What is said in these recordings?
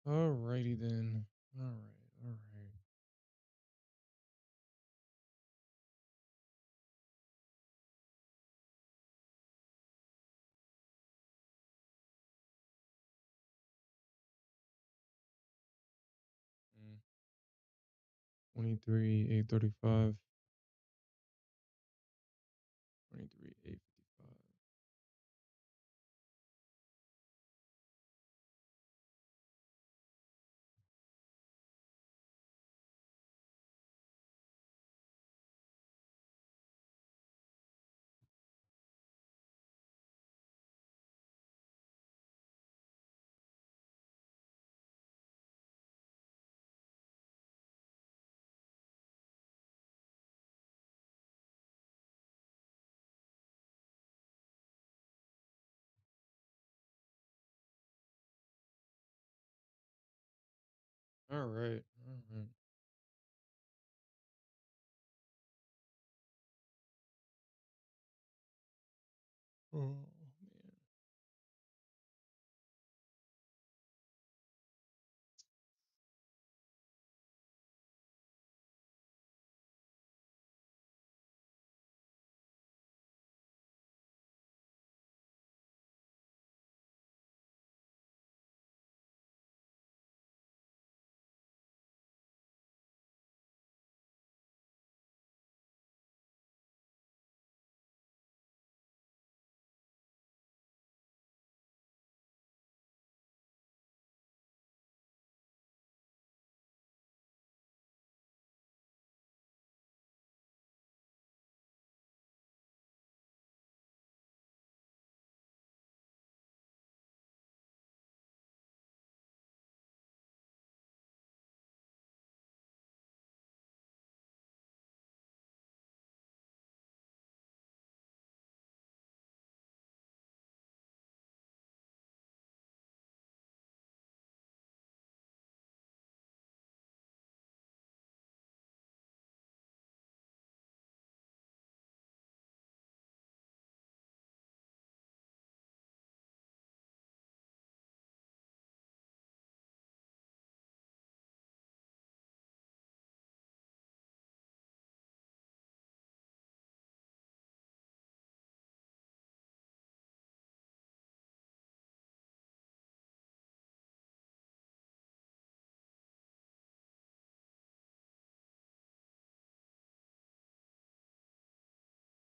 Alrighty then. All right. All right. 23, 835. 23, 855. All right. All right. Oh man.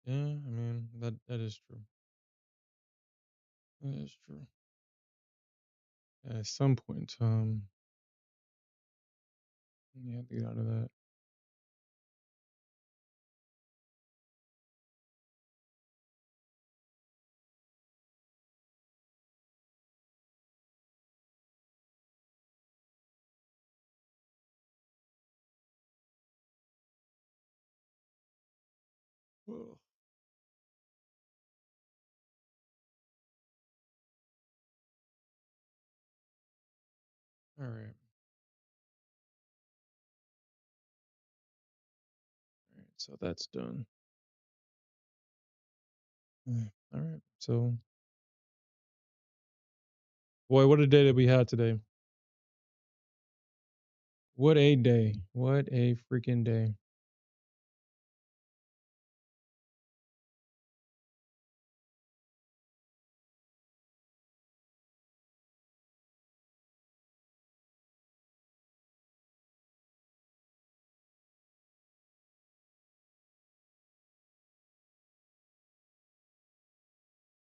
Yeah, I mean that is true. That is true. At some point in time, you have to get out of that. Ugh. All right. All right. So that's done. All right. So, boy, what a day that we had today. What a day. What a freaking day.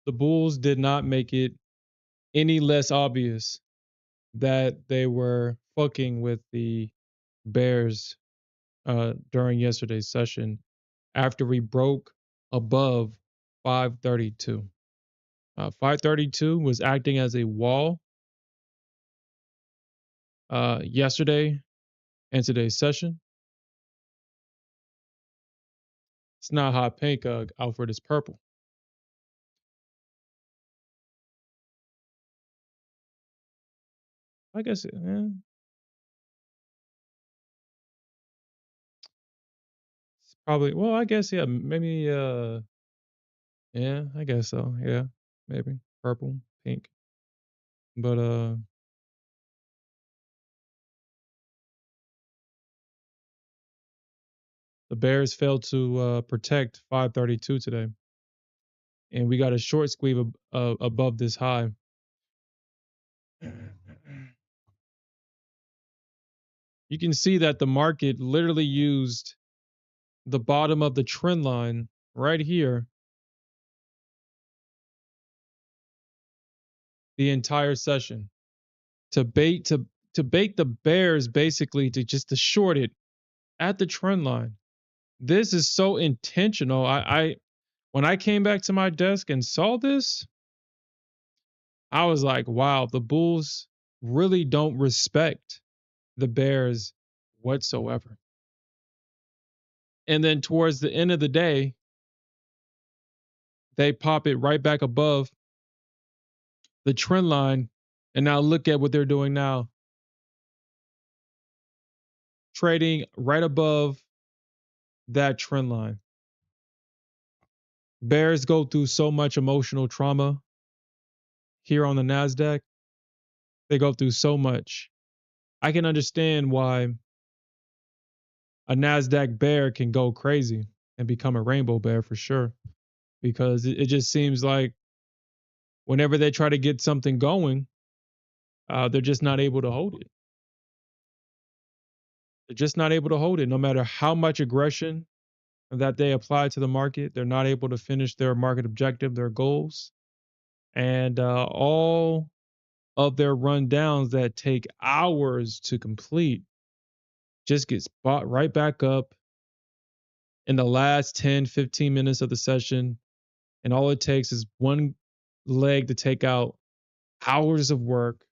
The Bulls did not make it any less obvious that they were fucking with the Bears during yesterday's session after we broke above 532. 532 was acting as a wall yesterday and today's session. It's not hot pink, Alfred, it's purple. I guess it's probably, well, I guess, yeah, maybe, yeah, I guess so. Yeah, maybe purple, pink. But The bears failed to protect 532 today, and we got a short squeeze above this high. You can see that the market literally used the bottom of the trend line right here the entire session to bait the bears, basically to short it at the trend line. This is so intentional. I when I came back to my desk and saw this, I was like, wow, the bulls really don't respect the bears whatsoever. And then towards the end of the day, they pop it right back above the trend line. And now look at what they're doing now. Trading right above that trend line. Bears go through so much emotional trauma here on the Nasdaq. They go through so much. I can understand why a Nasdaq bear can go crazy and become a rainbow bear for sure, because it just seems like whenever they try to get something going, they're just not able to hold it. They're just not able to hold it. No matter how much aggression that they apply to the market, they're not able to finish their market objective, their goals, and all of their rundowns that take hours to complete just gets bought right back up in the last 10, 15 minutes of the session. And all it takes is one leg to take out hours of work,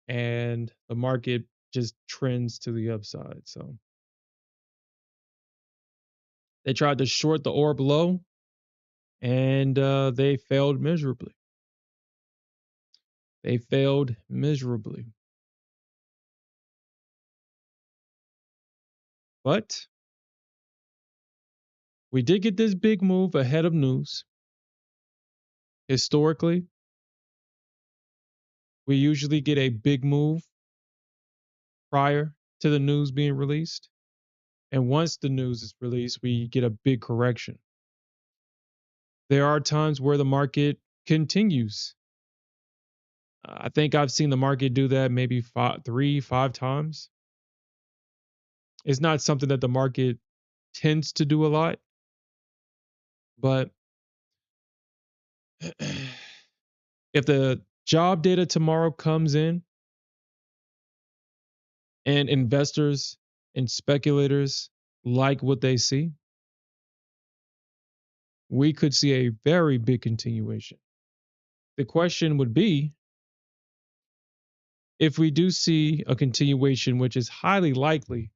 and the market just trends to the upside. So they tried to short the orb low, and they failed miserably. They failed miserably. But we did get this big move ahead of news. Historically, we usually get a big move prior to the news being released. And once the news is released, we get a big correction. There are times where the market continues. I think I've seen the market do that maybe 5 times. It's not something that the market tends to do a lot, but if the job data tomorrow comes in and investors and speculators like what they see, we could see a very big continuation. The question would be, if we do see a continuation, which is highly likely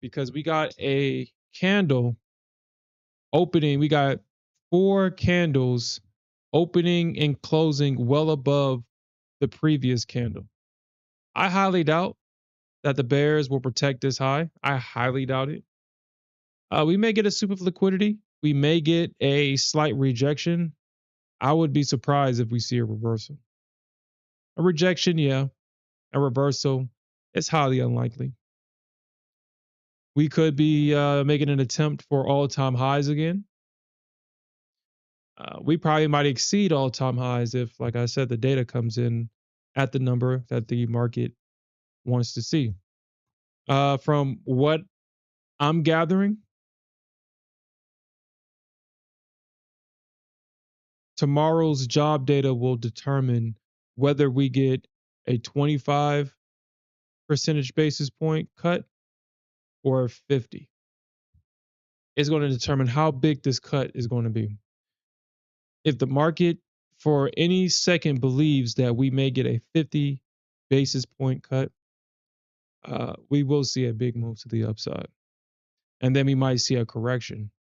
because we got a candle opening, we got 4 candles opening and closing well above the previous candle. I highly doubt that the bears will protect this high. I highly doubt it. We may get a sweep of liquidity. We may get a slight rejection. I would be surprised if we see a reversal. A rejection, yeah. A reversal, it's highly unlikely. We could be making an attempt for all-time highs again. We probably might exceed all-time highs if, like I said, the data comes in at the number that the market wants to see. From what I'm gathering, tomorrow's job data will determine whether we get a 25 percentage basis point cut or a 50. It's going to determine how big this cut is going to be. If the market for any second believes that we may get a 50 basis point cut, we will see a big move to the upside. And then we might see a correction.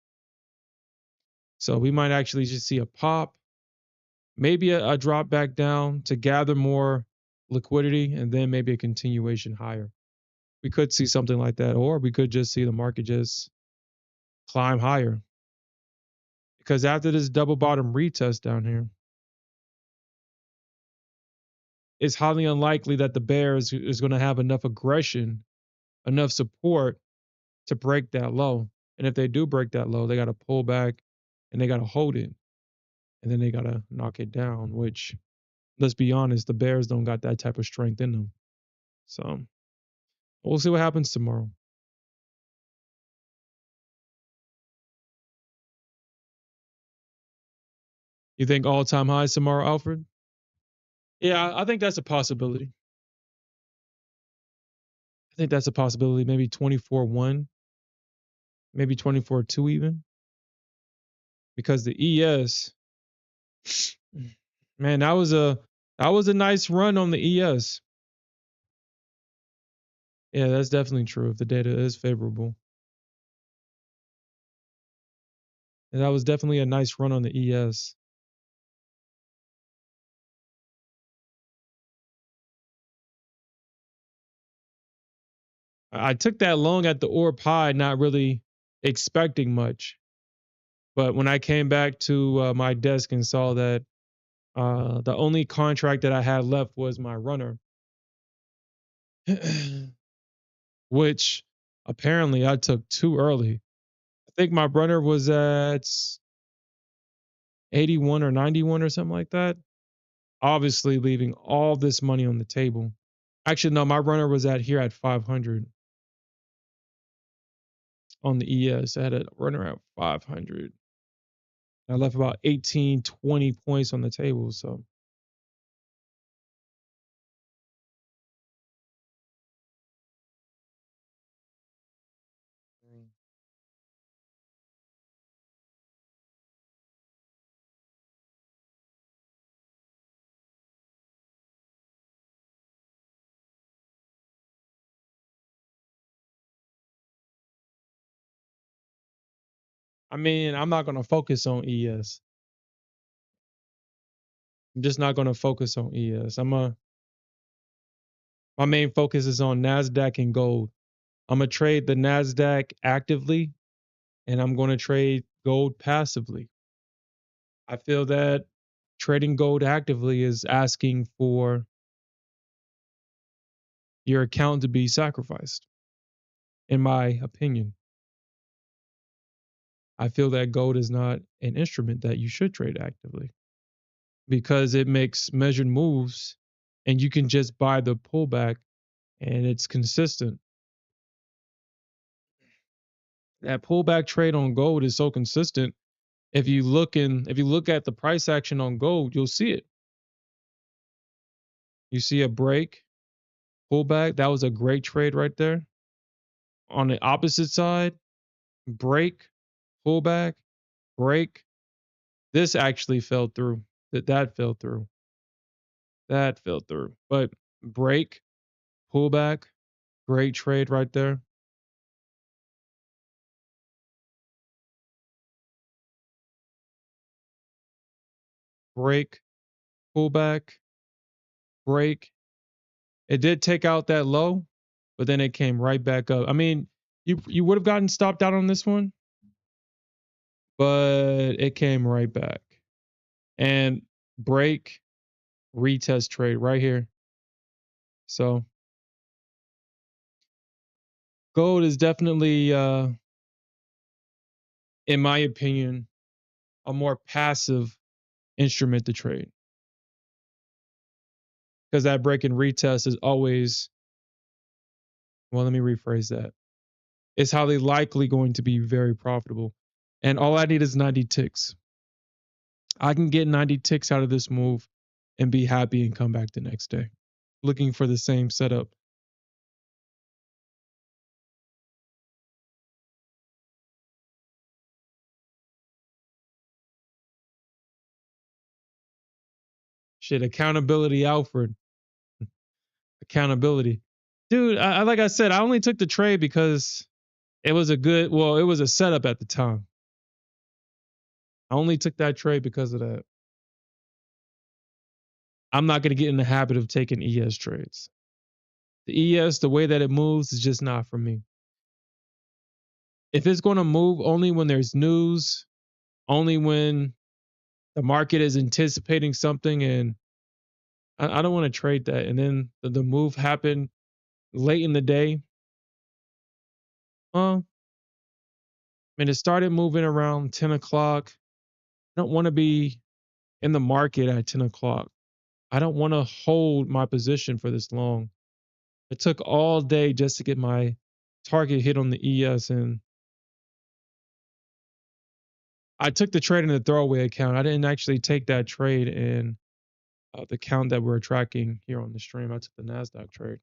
So we might actually just see a pop, maybe a drop back down to gather more liquidity, and then maybe a continuation higher. We could see something like that, or we could just see the market just climb higher. Because after this double bottom retest down here, it's highly unlikely that the bears is going to have enough aggression, enough support to break that low. And if they do break that low, they got to pull back and they got to hold it. And then they got to knock it down, which, let's be honest, the Bears don't got that type of strength in them. So we'll see what happens tomorrow. You think all time highs tomorrow, Alfred? Yeah, I think that's a possibility. I think that's a possibility. Maybe 24-1, maybe 24-2 even. Because the ES, man, that was a nice run on the ES. Yeah, that's definitely true if the data is favorable. And that was definitely a nice run on the ES. I took that long at the orb high, not really expecting much. But when I came back to my desk and saw that the only contract that I had left was my runner, which apparently I took too early. I think my runner was at 81 or 91 or something like that. Obviously, leaving all this money on the table. Actually, no, my runner was at here at 500 on the ES. I had a runner at 500. I left about 18, 20 points on the table. So I mean, I'm not gonna focus on ES. I'm just not gonna focus on ES. My main focus is on Nasdaq and gold. I'm gonna trade the Nasdaq actively, and I'm gonna trade gold passively. I feel that trading gold actively is asking for your account to be sacrificed. In my opinion, I feel that gold is not an instrument that you should trade actively because it makes measured moves and you can just buy the pullback and it's consistent. That pullback trade on gold is so consistent. If you look at the price action on gold, you'll see it. You see a break, pullback. That was a great trade right there. On the opposite side, break, pullback, break. This actually fell through. That fell through. That fell through. But break, pullback, great trade right there. Break, pullback, break. It did take out that low, but then it came right back up. I mean, you would have gotten stopped out on this one, but it came right back. And break, retest trade right here. So gold is definitely in my opinion, a more passive instrument to trade. Because that break and retest is always, well, let me rephrase that. It's highly likely going to be very profitable. And all I need is 90 ticks. I can get 90 ticks out of this move and be happy and come back the next day. Looking for the same setup. Shit, accountability, Alfred. Accountability. Dude, like I said, I only took the trade because it was it was a setup at the time. I only took that trade because of that. I'm not going to get in the habit of taking ES trades. The ES, the way that it moves is just not for me. If it's going to move only when there's news, only when the market is anticipating something, and I don't want to trade that. And then the move happened late in the day. Well, mean, it started moving around 10 o'clock. I don't want to be in the market at 10 o'clock. I don't want to hold my position for this long. It took all day just to get my target hit on the ES, and I took the trade in the throwaway account. I didn't actually take that trade in the count that we're tracking here on the stream. I took the Nasdaq trade,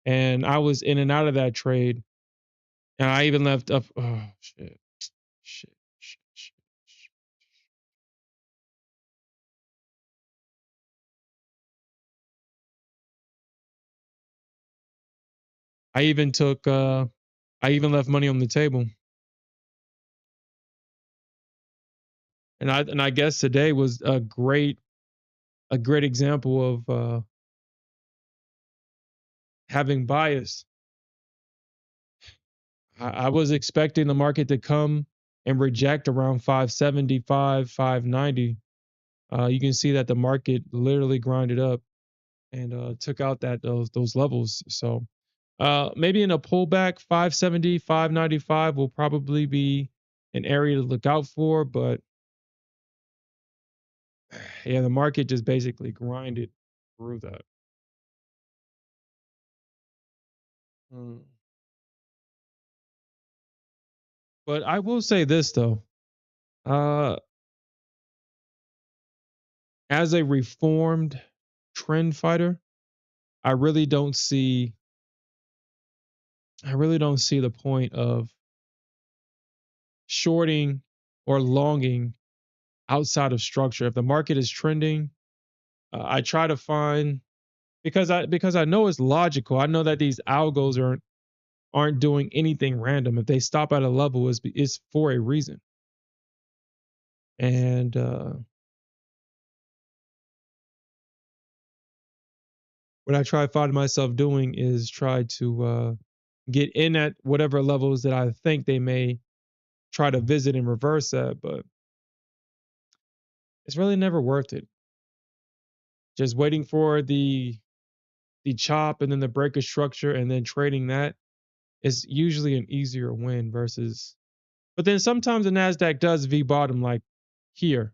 and I was in and out of that trade, and I even left up. Oh shit, shit, shit, shit. Shit. I even took. I even left money on the table, and I guess today was a great example of having bias. I was expecting the market to come and reject around 575, 590. You can see that the market literally grinded up and took out those levels. So maybe in a pullback, 570, 595 will probably be an area to look out for. But yeah, the market just basically grinded through that. Mm. But I will say this though, uh, as a reformed trend fighter, I really don't see I really don't see the point of shorting or longing outside of structure. If the market is trending, I try to find because I know it's logical. I know that these algos aren't doing anything random. If they stop at a level, it's for a reason. And what I try to find myself doing is try to get in at whatever levels that I think they may try to visit and reverse at, but it's really never worth it. Just waiting for the chop and then the break of structure and then trading that is usually an easier win versus. But then sometimes the Nasdaq does V bottom like here.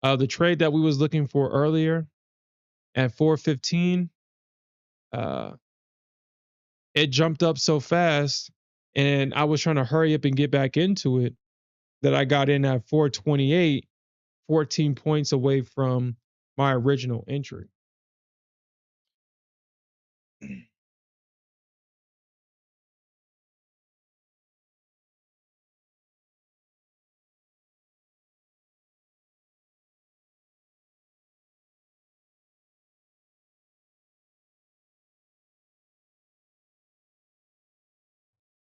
The trade that we was looking for earlier at 415, uh, it jumped up so fast, and I was trying to hurry up and get back into it that I got in at 428, 14 points away from my original entry.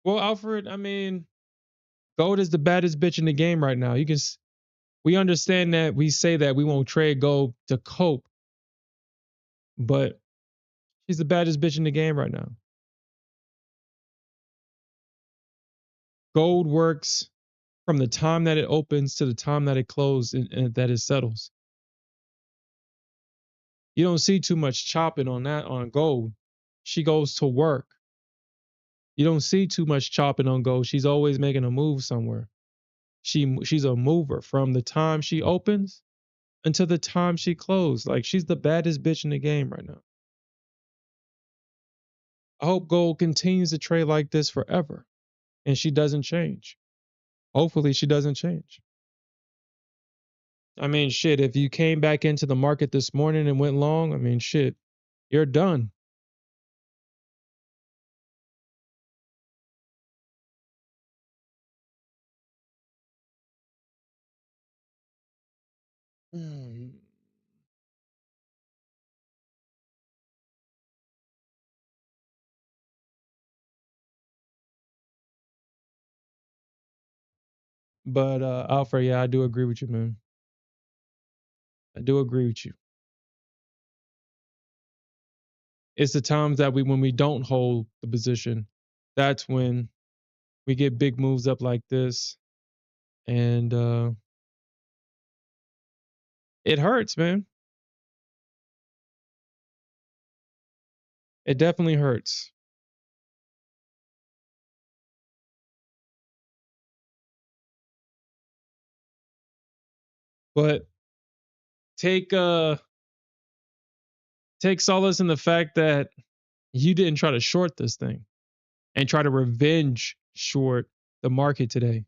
Well, Alfred, I mean, gold is the baddest bitch in the game right now. We understand that we say that we won't trade gold to cope, but she's the baddest bitch in the game right now. Gold works from the time that it opens to the time that it closes and that it settles. You don't see too much chopping on that on gold. She goes to work. You don't see too much chopping on gold. She's always making a move somewhere. She's a mover from the time she opens until the time she closes. Like she's the baddest bitch in the game right now. I hope gold continues to trade like this forever and she doesn't change. Hopefully she doesn't change. I mean, shit, if you came back into the market this morning and went long, I mean, shit, you're done. Mm. But Alfred, yeah, I do agree with you, man. I do agree with you. It's the times that when we don't hold the position, that's when we get big moves up like this, and it hurts, man. It definitely hurts. But take take solace in the fact that you didn't try to short this thing and try to revenge short the market today,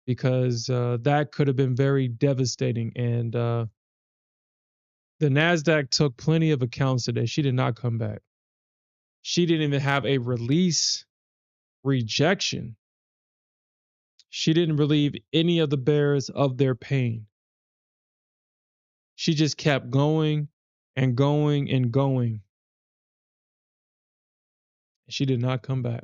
because that could have been very devastating. And the Nasdaq took plenty of accounts today. She did not come back. She didn't even have a release rejection. She didn't relieve any of the bears of their pain. She just kept going and going and going. She did not come back.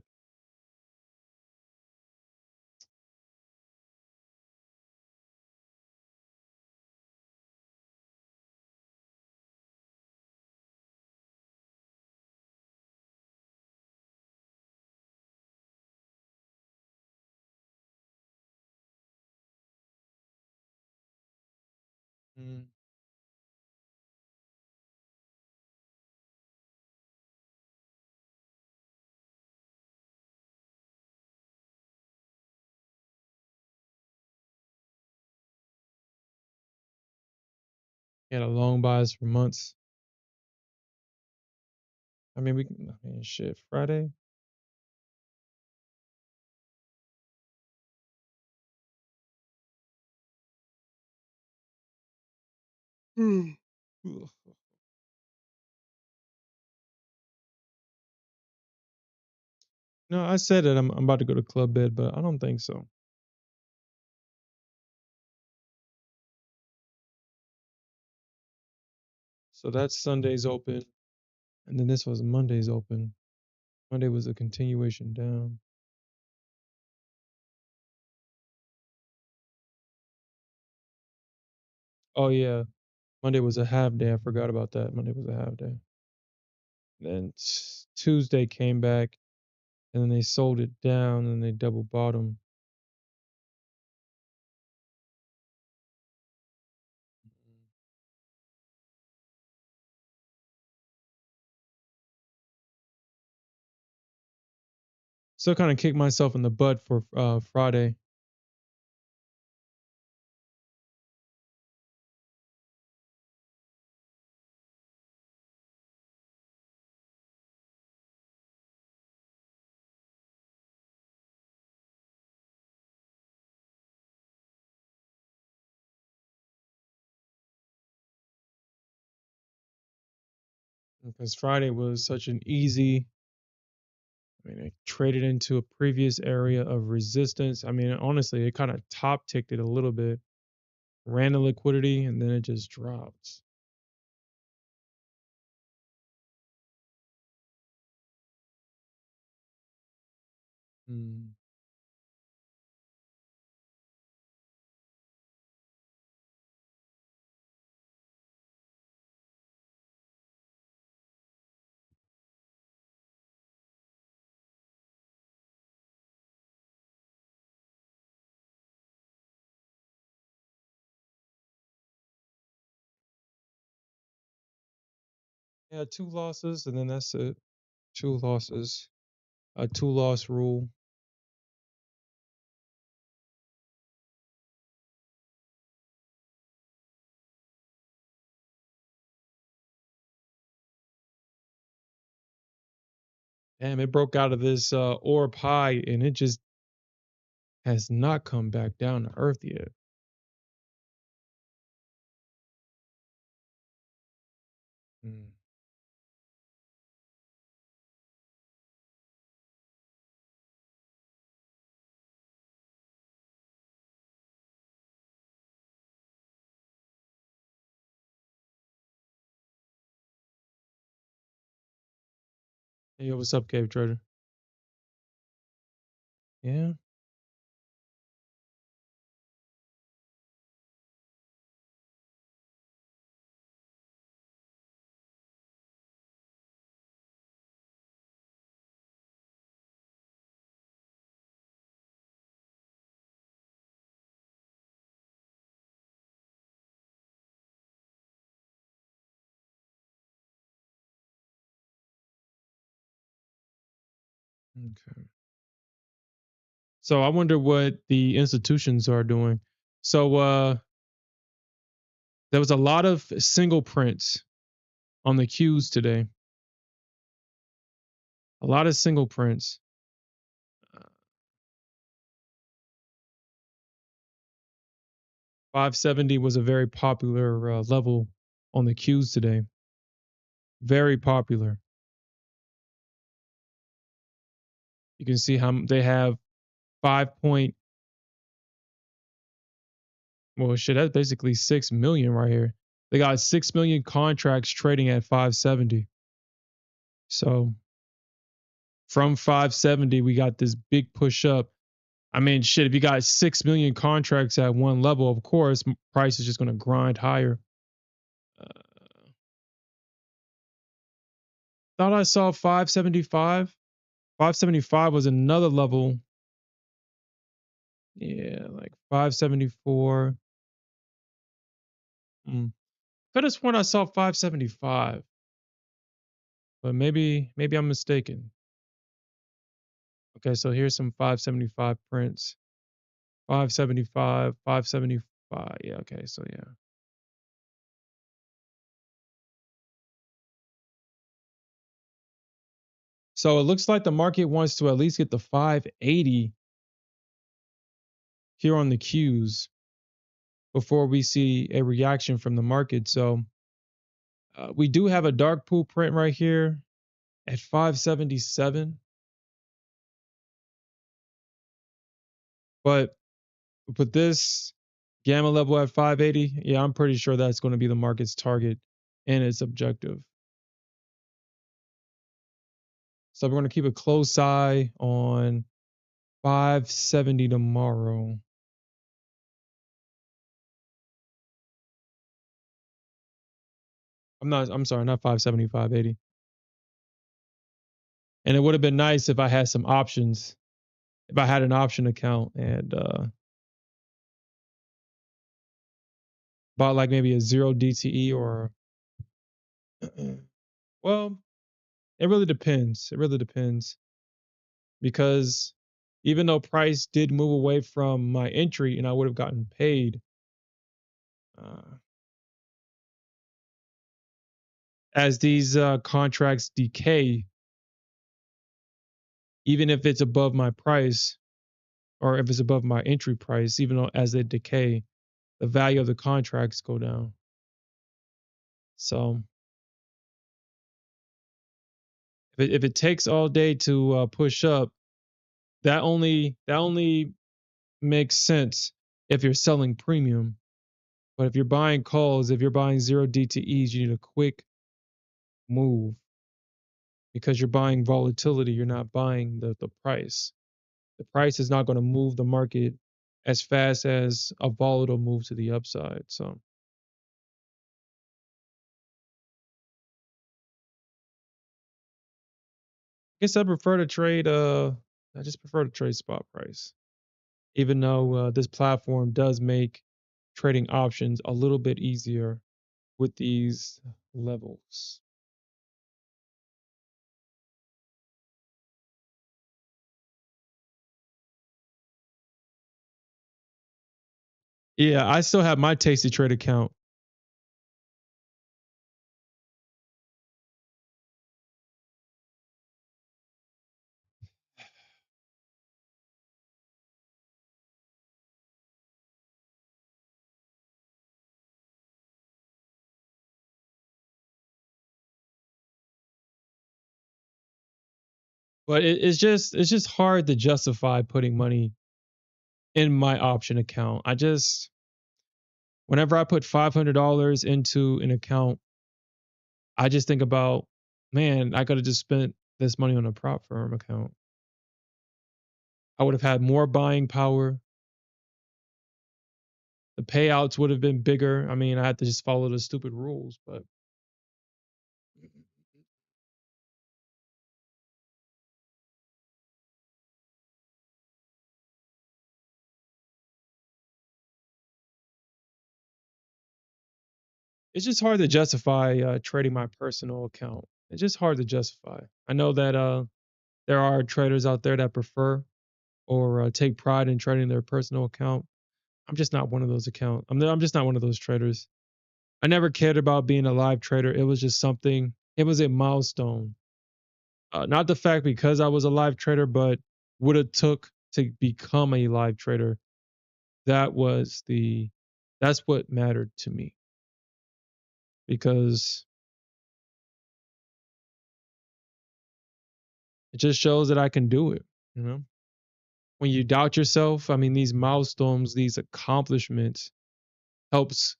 Mm. Had a long bias for months. I mean, I mean, shit, Friday. Mm. Ugh. No, I said that I'm about to go to club bed, but I don't think so. So that's Sunday's open, and then this was Monday's open. Monday was a continuation down. Oh yeah, Monday was a half day. I forgot about that. Monday was a half day. Then Tuesday came back, and then they sold it down, and they double bottom. Still kind of kicked myself in the butt for Friday. Because Friday was such an easy. I mean, it traded into a previous area of resistance. I mean, honestly, it kind of top ticked it a little bit, ran the liquidity, and then it just dropped. Mm. Yeah, two losses, and then that's it. Two losses, a two-loss rule. Damn, it broke out of this orb high, and it just has not come back down to earth yet. Mm. Hey, yo, what's up, Cave Trader? Yeah. Okay. So I wonder what the institutions are doing. So There was a lot of single prints on the Qs today. A lot of single prints. 570 was a very popular level on the Qs today. Very popular. You can see how they have 5 point. Well, shit, that's basically 6 million right here. They got 6 million contracts trading at 570. So from 570, we got this big push up. I mean, shit, if you got 6 million contracts at one level, of course, price is just going to grind higher. Thought I saw 575. 575 was another level. Yeah, like 574. Could have sworn I saw 575, but maybe I'm mistaken. Okay, so here's some 575 prints. 575, 575. Yeah, okay, so yeah. So it looks like the market wants to at least get the 580 here on the Qs before we see a reaction from the market. So we do have a dark pool print right here at 577. But with this gamma level at 580, yeah, I'm pretty sure that's going to be the market's target and its objective. So we're going to keep a close eye on 570 tomorrow. I'm sorry, not 570, 580. And it would have been nice if I had some options, if I had an option account and bought like maybe a 0 DTE or, well, it really depends. It really depends. Because even though price did move away from my entry and I would have gotten paid, as these contracts decay, even if it's above my price or if it's above my entry price, even though as they decay, the value of the contracts go down. So if it takes all day to push up, that only makes sense if you're selling premium. But if you're buying calls, if you're buying 0 DTEs, you need a quick move because you're buying volatility. You're not buying the price. The price is not going to move the market as fast as a volatile move to the upside. So I guess I just prefer to trade spot price. Even though this platform does make trading options a little bit easier with these levels. Yeah, I still have my Tasty Trade account. But it's just hard to justify putting money in my option account. Whenever I put $500 into an account, I just think about, man, I could have just spent this money on a prop firm account. I would have had more buying power. The payouts would have been bigger. I mean, I had to just follow the stupid rules, but it's just hard to justify trading my personal account. It's just hard to justify. I know that there are traders out there that prefer or take pride in trading their personal account. I'm just not one of those account. I'm just not one of those traders. I never cared about being a live trader. It was just something. It was a milestone. Not the fact because I was a live trader, but what it took to become a live trader. That was the that's what mattered to me because it just shows that I can do it, you know? When you doubt yourself, I mean these milestones, these accomplishments helps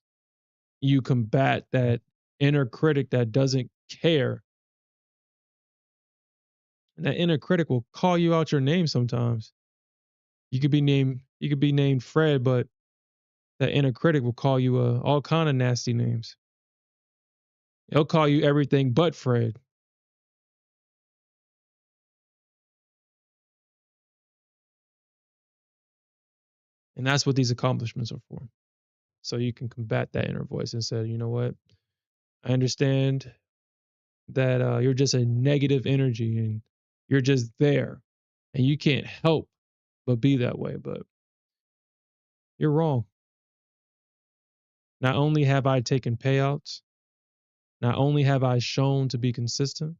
you combat that inner critic that doesn't care. And that inner critic will call you out your name sometimes. You could be named Fred, but that inner critic will call you all kind of nasty names. He'll call you everything but Fred. And that's what these accomplishments are for. So you can combat that inner voice and say, you know what? I understand that you're just a negative energy and you're just there and you can't help but be that way. But you're wrong. Not only have I taken payouts, not only have I shown to be consistent,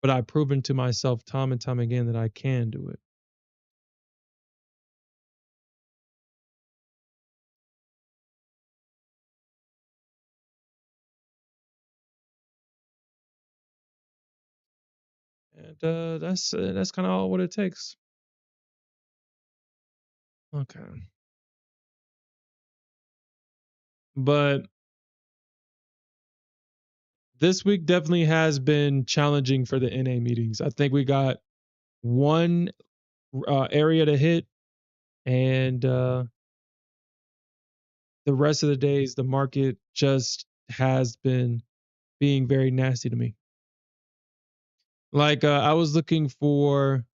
but I've proven to myself time and time again that I can do it. And that's kind of all what it takes. Okay. But this week definitely has been challenging for the NA meetings. I think we got one area to hit, and the rest of the days, the market just has been being very nasty to me. Like I was looking for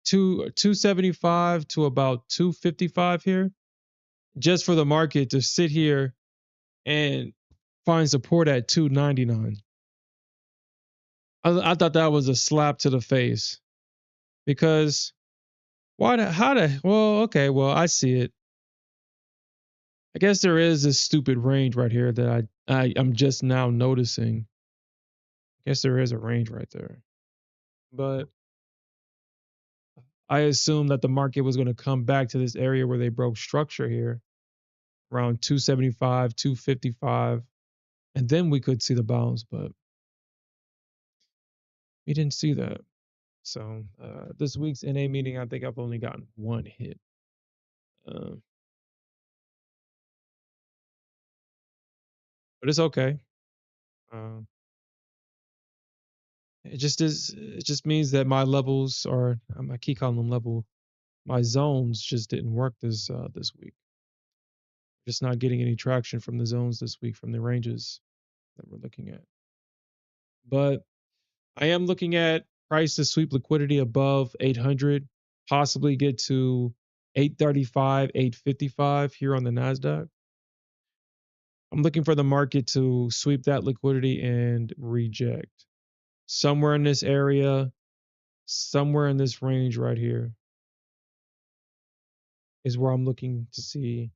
275 to about 255 here, just for the market to sit here and find support at 299. I thought that was a slap to the face because well, okay, well, I see it. I guess there is this stupid range right here that I'm just now noticing. I guess there is a range right there. But I assumed that the market was going to come back to this area where they broke structure here around 275, 255, and then we could see the bounce, but we didn't see that. So this week's NA meeting, I think I've only gotten one hit. Uh, but it's okay. Uh, it just means that my levels are I keep calling them level. My zones just didn't work this week. Just not getting any traction from the zones this week from the ranges that we're looking at. But I am looking at price to sweep liquidity above 800, possibly get to 835, 855 here on the Nasdaq. I'm looking for the market to sweep that liquidity and reject. Somewhere in this area, somewhere in this range right here is where I'm looking to see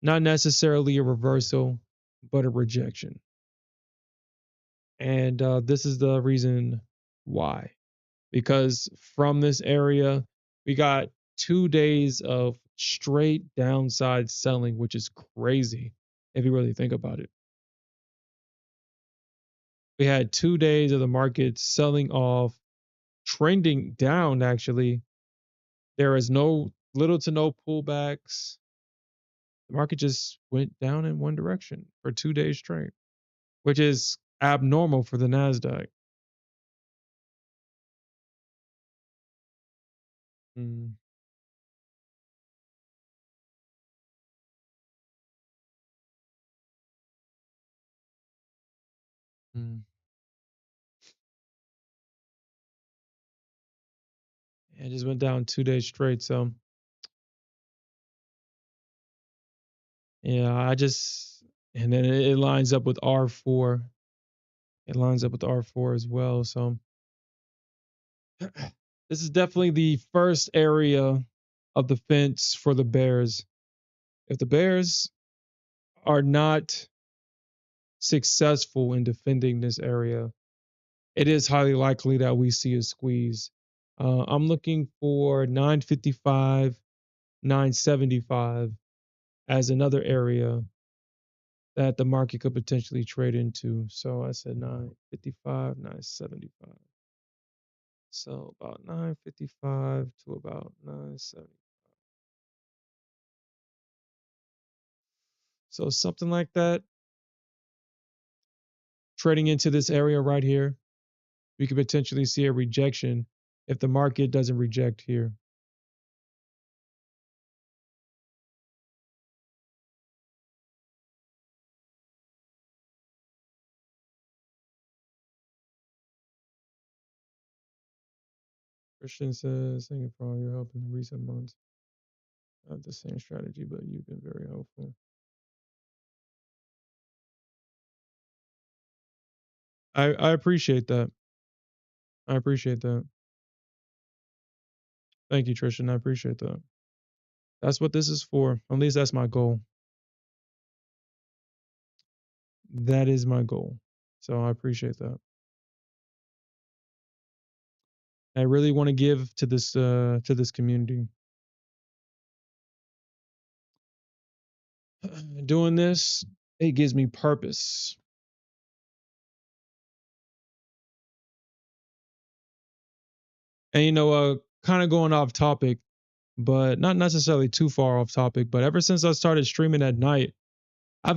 not necessarily a reversal, but a rejection. And this is the reason why. Because from this area, we got 2 days of straight downside selling, which is crazy if you really think about it. We had 2 days of the market selling off, trending down actually. There is no little to no pullbacks. The market just went down in one direction for 2 days straight, which is abnormal for the Nasdaq. Mm, mm. It just went down 2 days straight. So yeah, and then it lines up with R4. It lines up with R4 as well. So this is definitely the first area of the fence for the Bears. If the Bears are not successful in defending this area, it is highly likely that we see a squeeze. I'm looking for 955, 975 as another area that the market could potentially trade into. So I said 955, 975. So about 955 to about 970. So something like that, trading into this area right here, we could potentially see a rejection if the market doesn't reject here. Christian says, thank you for all your help in recent months. I have the same strategy, but you've been very helpful. I appreciate that. I appreciate that. Thank you, Trishan. I appreciate that. That's what this is for. At least that's my goal. That is my goal. So I appreciate that. I really want to give to this community. Doing this, it gives me purpose. And kind of going off topic, but not necessarily too far off topic, but ever since I started streaming at night, I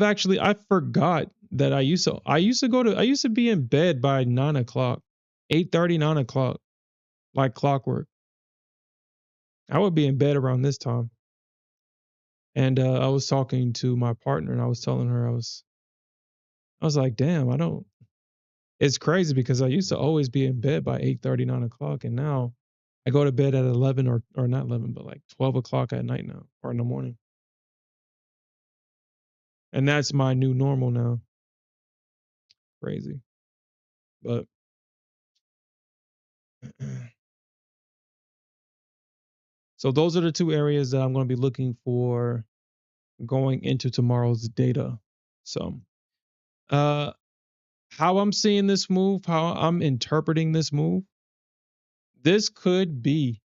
forgot that I used to be in bed by 9 o'clock, 8:30, 9 o'clock, like clockwork. I would be in bed around this time. And I was talking to my partner and I was telling her I was like, damn, I don't it's crazy because I used to always be in bed by 8:30, 9 o'clock, and now I go to bed at 11 or not 11, but like 12 o'clock at night now or in the morning. And that's my new normal now. Crazy. But so those are the two areas that I'm going to be looking for going into tomorrow's data. So, uh, how I'm seeing this move, how I'm interpreting this move, this could be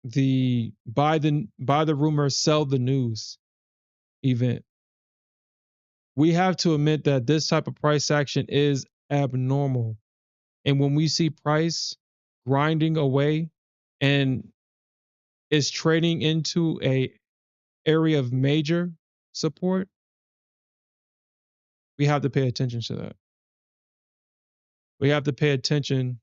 the buy the rumor, sell the news event. We have to admit that this type of price action is abnormal. And when we see price grinding away and is trading into a area of major support, we have to pay attention to that. We have to pay attention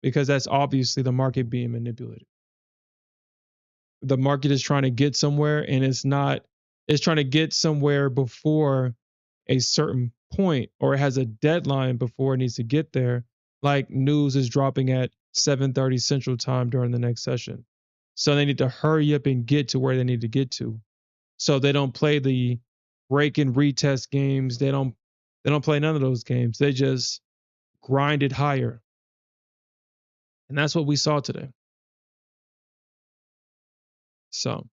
because that's obviously the market being manipulated. The market is trying to get somewhere and it's trying to get somewhere before a certain point, or it has a deadline before it needs to get there. Like news is dropping at 7:30 Central Time during the next session. So they need to hurry up and get to where they need to get to. So they don't play the break and retest games. They don't play none of those games. They just grind it higher. And that's what we saw today. So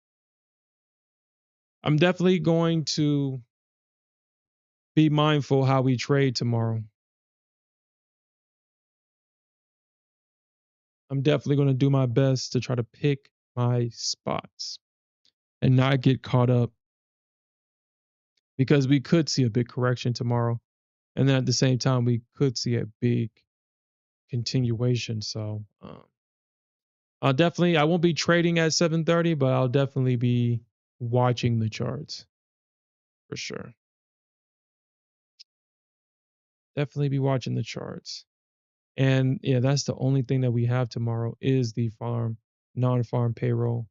I'm definitely going to be mindful how we trade tomorrow. I'm definitely going to do my best to try to pick my spots and not get caught up because we could see a big correction tomorrow. And then at the same time, we could see a big continuation. So I won't be trading at 7:30, but I'll definitely be watching the charts for sure. Definitely be watching the charts. And yeah, that's the only thing that we have tomorrow is the non-farm payroll.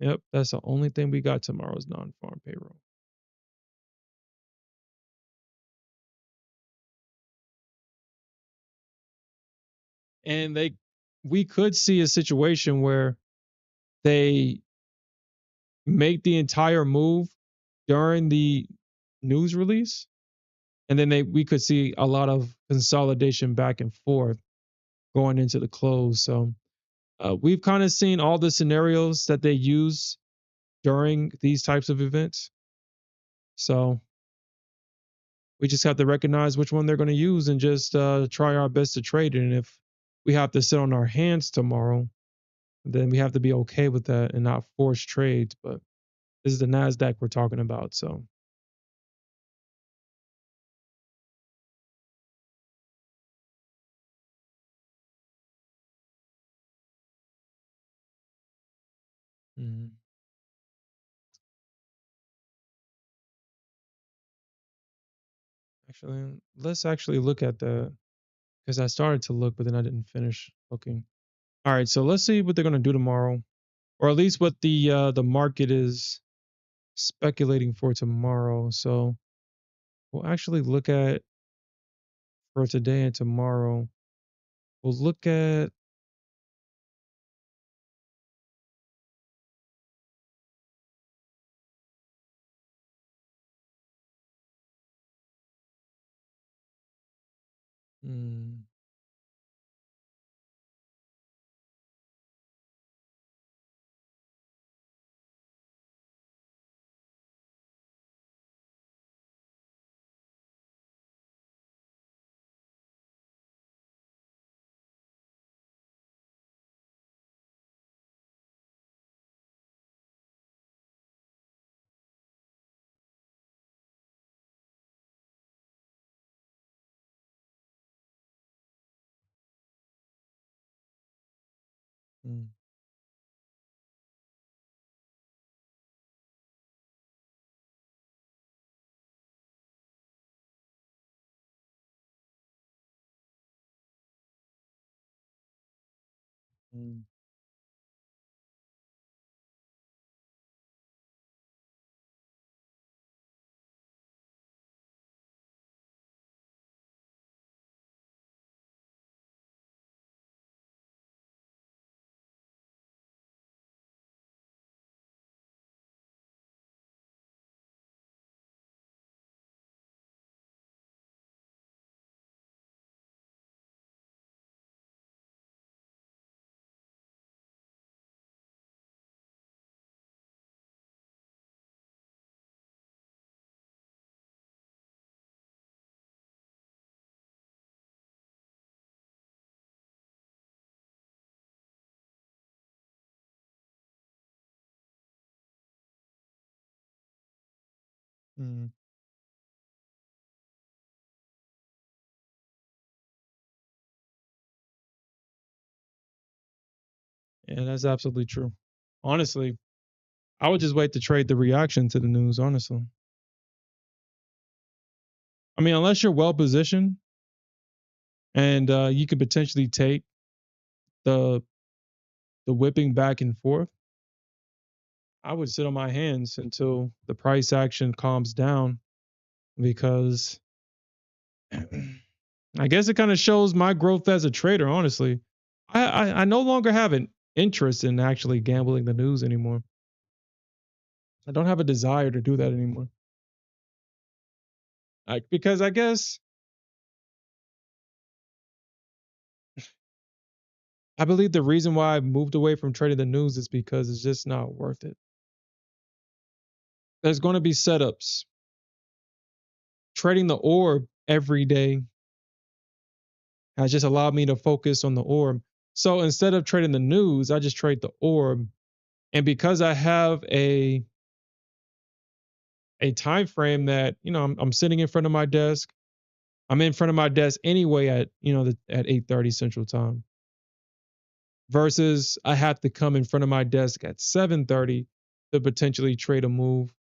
Yep, that's the only thing we got tomorrow is non-farm payroll. And we could see a situation where they make the entire move during the news release, and then we could see a lot of consolidation back and forth going into the close. So We've kind of seen all the scenarios that they use during these types of events. So we just have to recognize which one they're going to use and just try our best to trade it. And if we have to sit on our hands tomorrow, then we have to be okay with that and not force trades. But this is the Nasdaq we're talking about, so mhm. Actually, let's actually look at that because I started to look, but then I didn't finish looking. All right, so let's see what they're going to do tomorrow, or at least what the market is speculating for tomorrow. So we'll actually look at for today and tomorrow. We'll look at hmm, hmm, hmm. Hmm. Yeah, that's absolutely true. Honestly, I would just wait to trade the reaction to the news. Honestly, I mean, unless you're well positioned and you could potentially take the the whipping back and forth, I would sit on my hands until the price action calms down because I guess it kind of shows my growth as a trader. Honestly, I no longer have an interest in actually gambling the news anymore. I don't have a desire to do that anymore. Because I guess I believe the reason why I moved away from trading the news is because it's just not worth it. There's going to be setups. Trading the orb every day has just allowed me to focus on the orb. So instead of trading the news, I just trade the orb. And because I have a time frame that, I'm sitting in front of my desk. I'm in front of my desk anyway at, at 8:30 Central Time versus I have to come in front of my desk at 7:30 to potentially trade a move.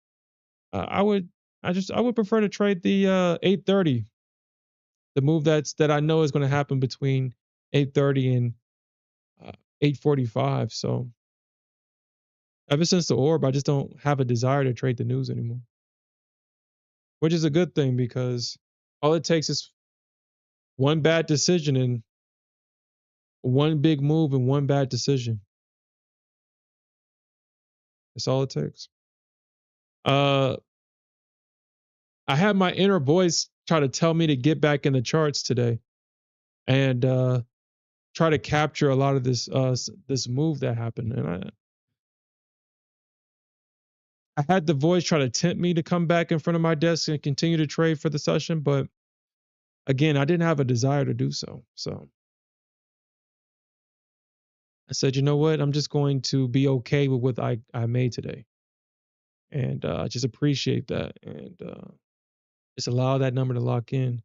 I would I would prefer to trade the 8:30, the move that I know is going to happen between 8:30 and uh, 8:45. So ever since the orb, I just don't have a desire to trade the news anymore, which is a good thing because all it takes is one bad decision and one big move and one bad decision. That's all it takes. Uh, I had my inner voice try to tell me to get back in the charts today, and try to capture a lot of this move that happened. And I had the voice try to tempt me to come back in front of my desk and continue to trade for the session, but again, I didn't have a desire to do so. So I said, you know what? I'm just going to be okay with what I made today. And just appreciate that. And just allow that number to lock in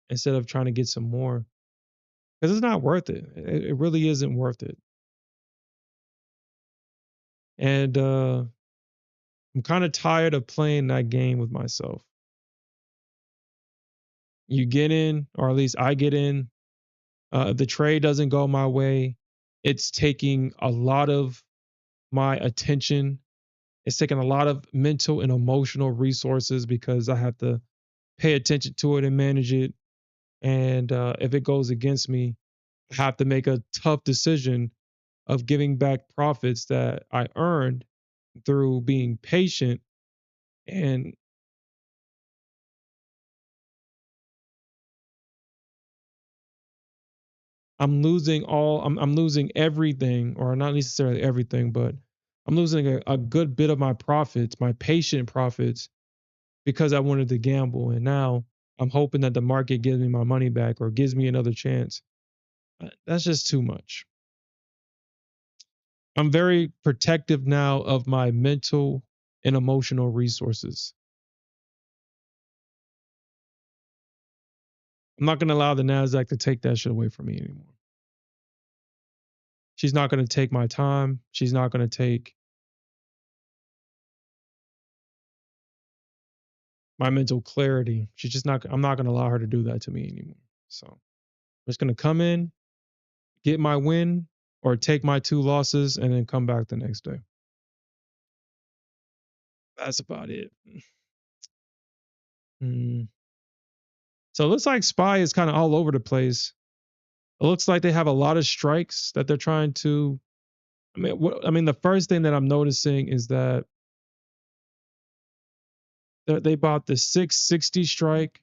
instead of trying to get some more. Because it's not worth it. It really isn't worth it. And I'm kind of tired of playing that game with myself. You get in, or at least I get in. The trade doesn't go my way. It's taking a lot of my attention. It's taking a lot of mental and emotional resources because I have to pay attention to it and manage it. And if it goes against me, I have to make a tough decision of giving back profits that I earned through being patient. And I'm losing everything, or not necessarily everything, but I'm losing a good bit of my profits, my patient profits, because I wanted to gamble. And now I'm hoping that the market gives me my money back or gives me another chance. That's just too much. I'm very protective now of my mental and emotional resources. I'm not going to allow the Nasdaq to take that shit away from me anymore. She's not going to take my time. She's not going to take my mental clarity. She's just not, I'm not going to allow her to do that to me anymore. So I'm just going to come in, get my win, or take my 2 losses and then come back the next day. That's about it. Mm. So it looks like SPY is kind of all over the place. It looks like they have a lot of strikes that they're trying to. I mean, the first thing that I'm noticing is that they bought the 660 strike.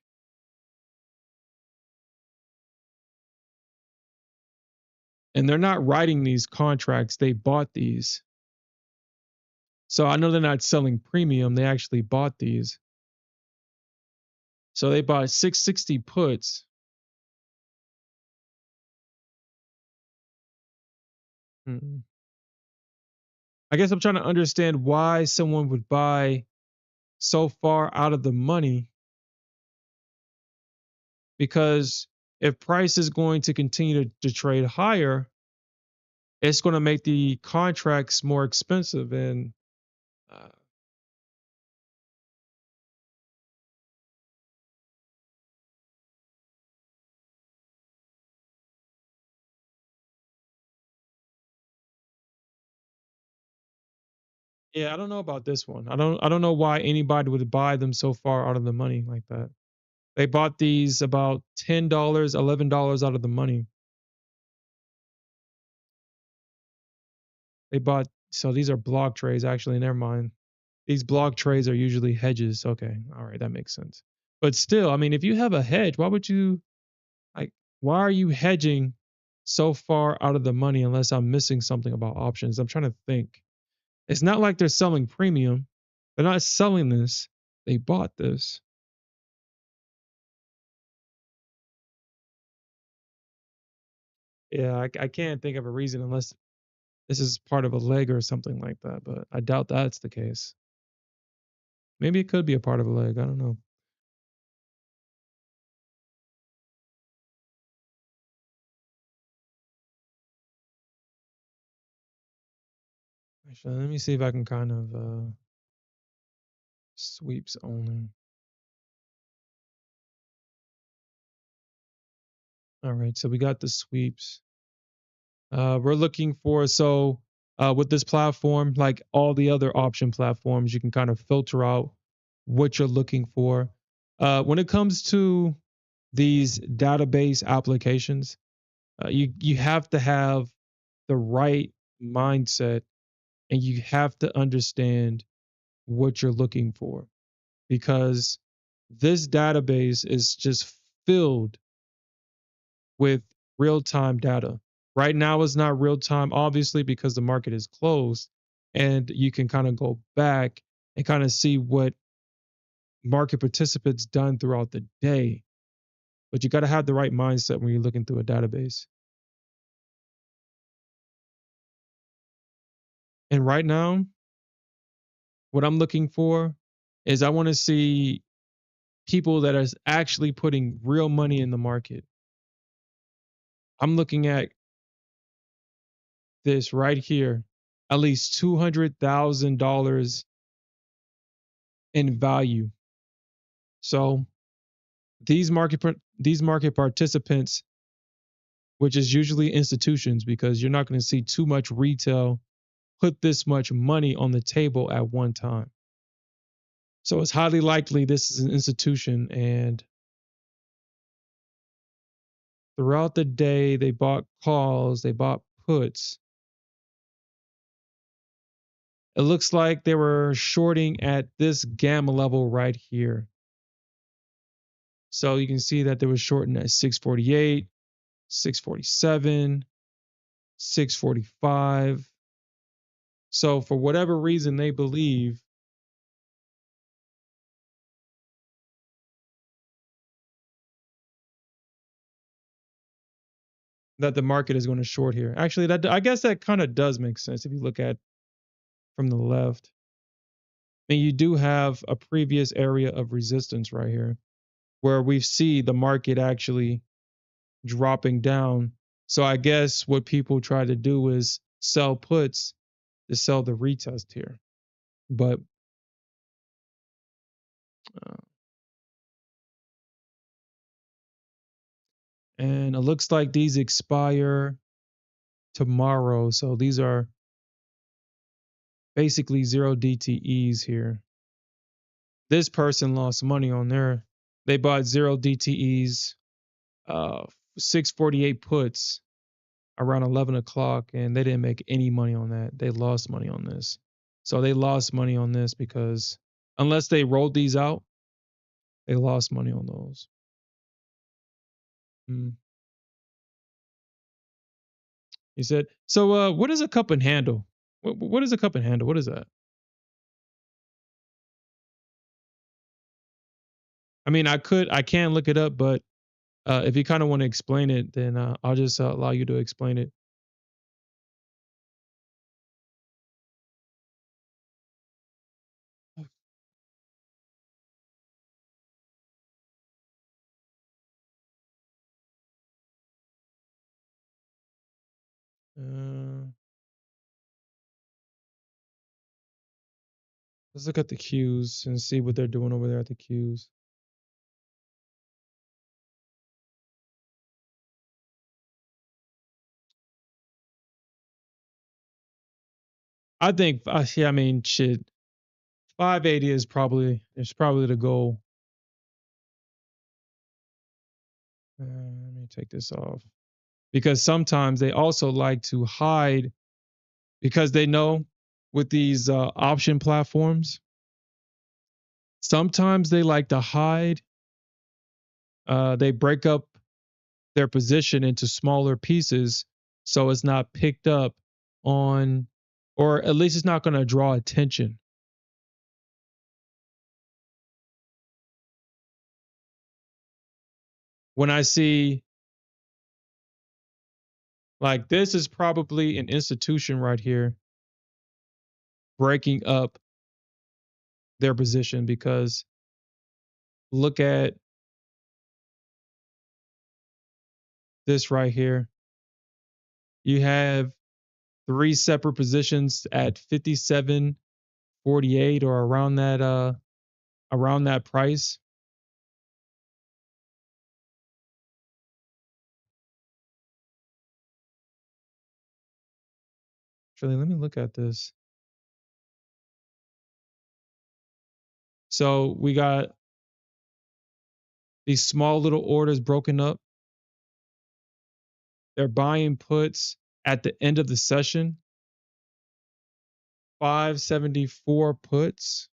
And they're not writing these contracts. They bought these. So I know they're not selling premium. They actually bought these. So they bought 660 puts. Mm. I guess I'm trying to understand why someone would buy so far out of the money, because if price is going to continue to trade higher, it's going to make the contracts more expensive. And uh, yeah, I don't know about this one. I don't know why anybody would buy them so far out of the money like that. They bought these about $10, $11 out of the money. They bought, so these are block trades actually, never mind. These block trades are usually hedges. Okay, all right, that makes sense. But still, I mean, if you have a hedge, why would you, like, why are you hedging so far out of the money unless I'm missing something about options? I'm trying to think. It's not like they're selling premium. They're not selling this. They bought this. Yeah, I can't think of a reason unless this is part of a leg or something like that, but I doubt that's the case. Maybe it could be a part of a leg. I don't know. Actually, let me see if I can kind of sweeps only. All right, so we got the sweeps. We're looking for, so with this platform, like all the other option platforms, you can kind of filter out what you're looking for. When it comes to these database applications, you have to have the right mindset, and you have to understand what you're looking for, because this database is just filled with real-time data. Right now is not real time, obviously, because the market is closed, and you can kind of go back and kind of see what market participants done throughout the day. But you got to have the right mindset when you're looking through a database. And right now, what I'm looking for is I want to see people that are actually putting real money in the market. I'm looking at this right here, at least $200,000 in value. So these market participants, which is usually institutions, because you're not going to see too much retail put this much money on the table at one time. So it's highly likely this is an institution, and throughout the day they bought calls, they bought puts. It looks like they were shorting at this gamma level right here. So you can see that they were shorting at 648, 647, 645. So for whatever reason they believe that the market is going to short here. Actually, that I guess that kind of does make sense if you look at from the left. I mean, you do have a previous area of resistance right here where we see the market actually dropping down. So I guess what people try to do is sell puts to sell the retest here. But uh, and it looks like these expire tomorrow. So these are basically zero DTEs here. This person lost money on there. They bought zero DTEs, 648 puts around 11 o'clock, and they didn't make any money on that. They lost money on this. So they lost money on this because unless they rolled these out, they lost money on those. Mm. He said, so what is a cup and handle? What is a cup and handle? What is that? I mean, I can look it up, but if you kind of want to explain it, then I'll just allow you to explain it. Uh, let's look at the cues and see what they're doing over there at the cues. I think, yeah, I mean, shit, 580 is probably the goal. Let me take this off because sometimes they also like to hide because they know with these option platforms, sometimes they like to hide. They break up their position into smaller pieces so it's not picked up on, or at least it's not going to draw attention. When I see like this is probably an institution right here breaking up their position because look at this right here. You have three separate positions at 57.48 or around that price. Actually, let me look at this. So we got these small little orders broken up. They're buying puts at the end of the session. 574 puts.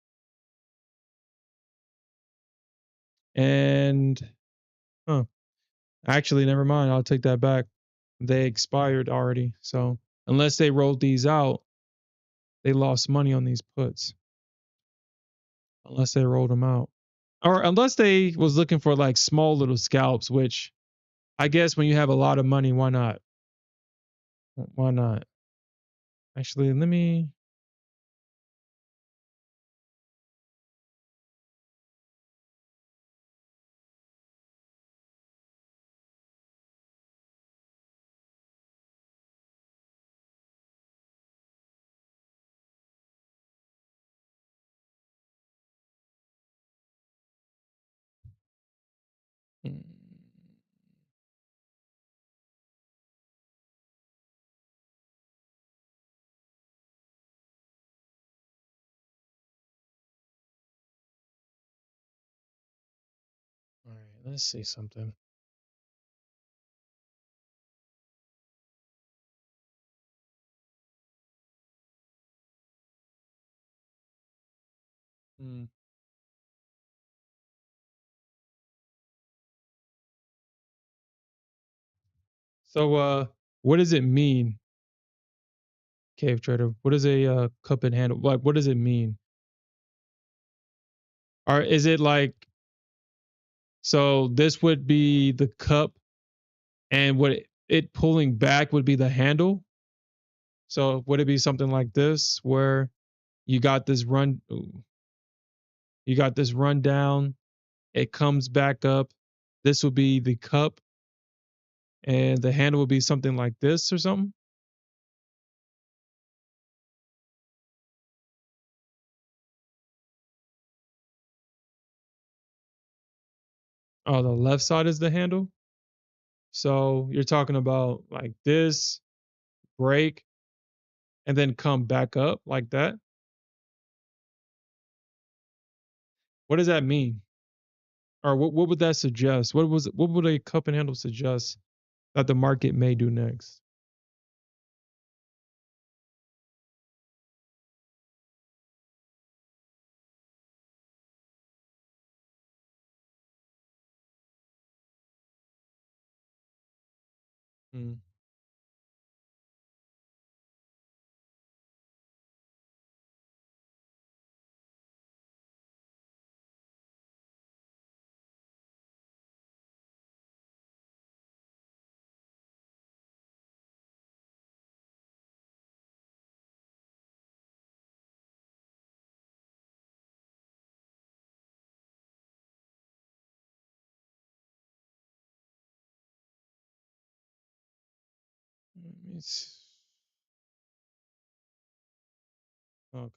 And actually, never mind. I'll take that back. they expired already. So unless they rolled these out, they lost money on these puts. Unless they rolled them out. Or unless they was looking for like small little scalps, which I guess when you have a lot of money, why not? Why not? Actually, let me. Hmm, all right, let's see something. Hmm. So, what does it mean, cave trader? What is a cup and handle? Like, what does it mean? Or is it like so? This would be the cup, and what it pulling back would be the handle. So, would it be something like this, where you got this run, ooh, you got this rundown, it comes back up. This will be the cup, and the handle will be something like this or something. Oh, the left side is the handle. So you're talking about like this, break, and then come back up like that. What does that mean? Or what would that suggest? What would a cup and handle suggest that the market may do next? Mm. It's okay.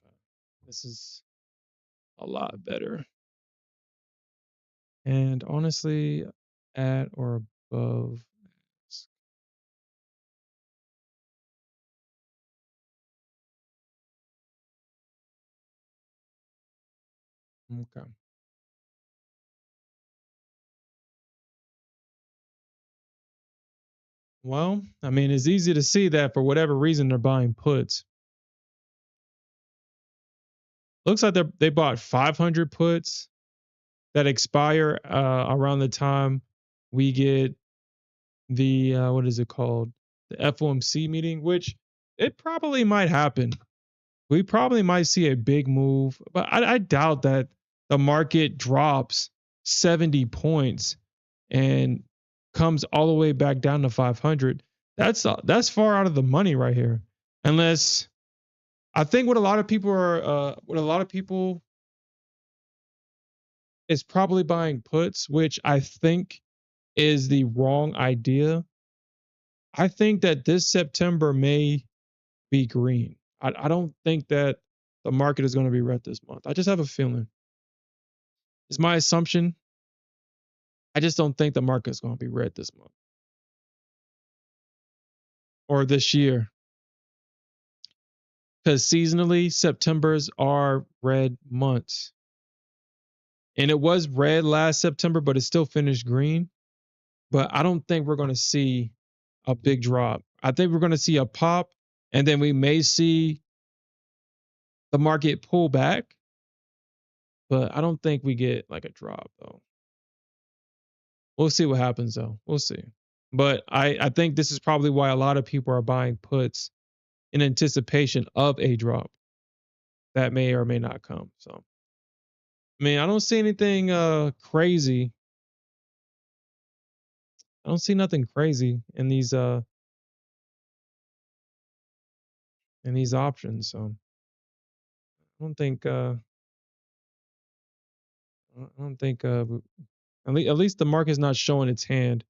This is a lot better. And honestly, at or above. Okay. Well, I mean, it's easy to see that for whatever reason they're buying puts. Looks like they bought 500 puts that expire around the time we get the what is it called, the FOMC meeting, which it probably might happen. We probably might see a big move, but I doubt that the market drops 70 points and comes all the way back down to 500. That's far out of the money right here. Unless I think what a lot of people are, what a lot of people is probably buying puts, which I think is the wrong idea. I think that this September may be green. I don't think that the market is going to be red this month. I just have a feeling. It's my assumption. I just don't think the market is going to be red this month or this year because seasonally September's are red months. And it was red last September, but it still finished green. But I don't think we're going to see a big drop. I think we're going to see a pop, and then we may see the market pull back, but I don't think we get like a drop though. We'll see what happens though. We'll see. But I think this is probably why a lot of people are buying puts in anticipation of a drop that may or may not come. So, I mean, I don't see anything crazy. I don't see nothing crazy in these options. So, I don't think I don't think at least the market's not showing its hand.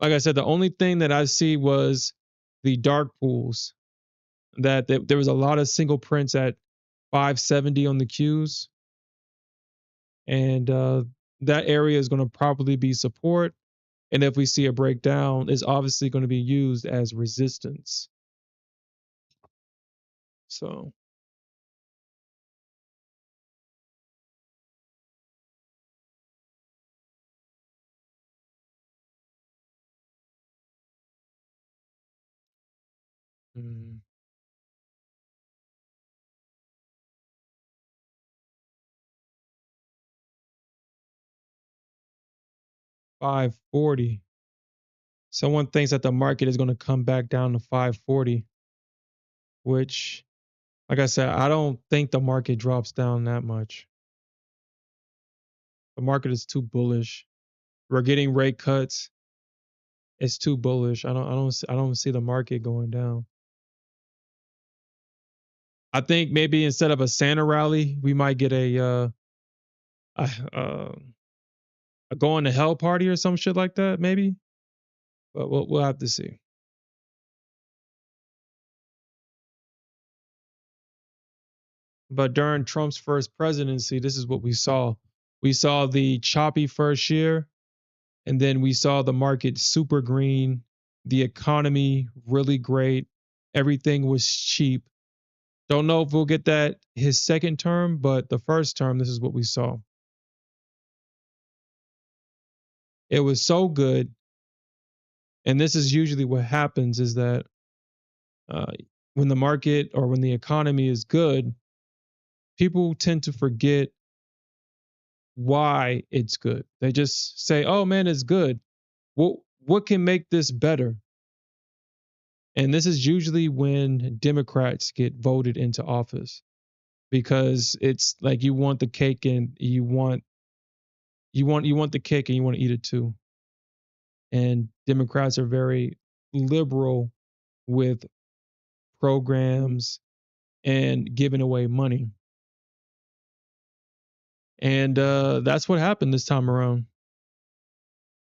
Like I said, the only thing that I see was the dark pools. There was a lot of single prints at 570 on the Qs, and that area is going to probably be support. And if we see a breakdown, it's obviously going to be used as resistance. So 540. Someone thinks that the market is going to come back down to 540, which, like I said, I don't think the market drops down that much. The market is too bullish. We're getting rate cuts. It's too bullish. I don't see the market going down. I think maybe instead of a Santa rally, we might get a, uh, a going to hell party or some shit like that, maybe. But we'll have to see. But during Trump's first presidency, this is what we saw. We saw the choppy first year, and then we saw the market super green, the economy really great, everything was cheap. Don't know if we'll get that his second term, but the first term, this is what we saw. It was so good, and this is usually what happens is that uh, when the market or when the economy is good, people tend to forget why it's good. They just say, "Oh man, it's good. What can make this better?" And this is usually when Democrats get voted into office because it's like you want the cake and you want the cake and you want to eat it too. And Democrats are very liberal with programs and giving away money. And that's what happened this time around.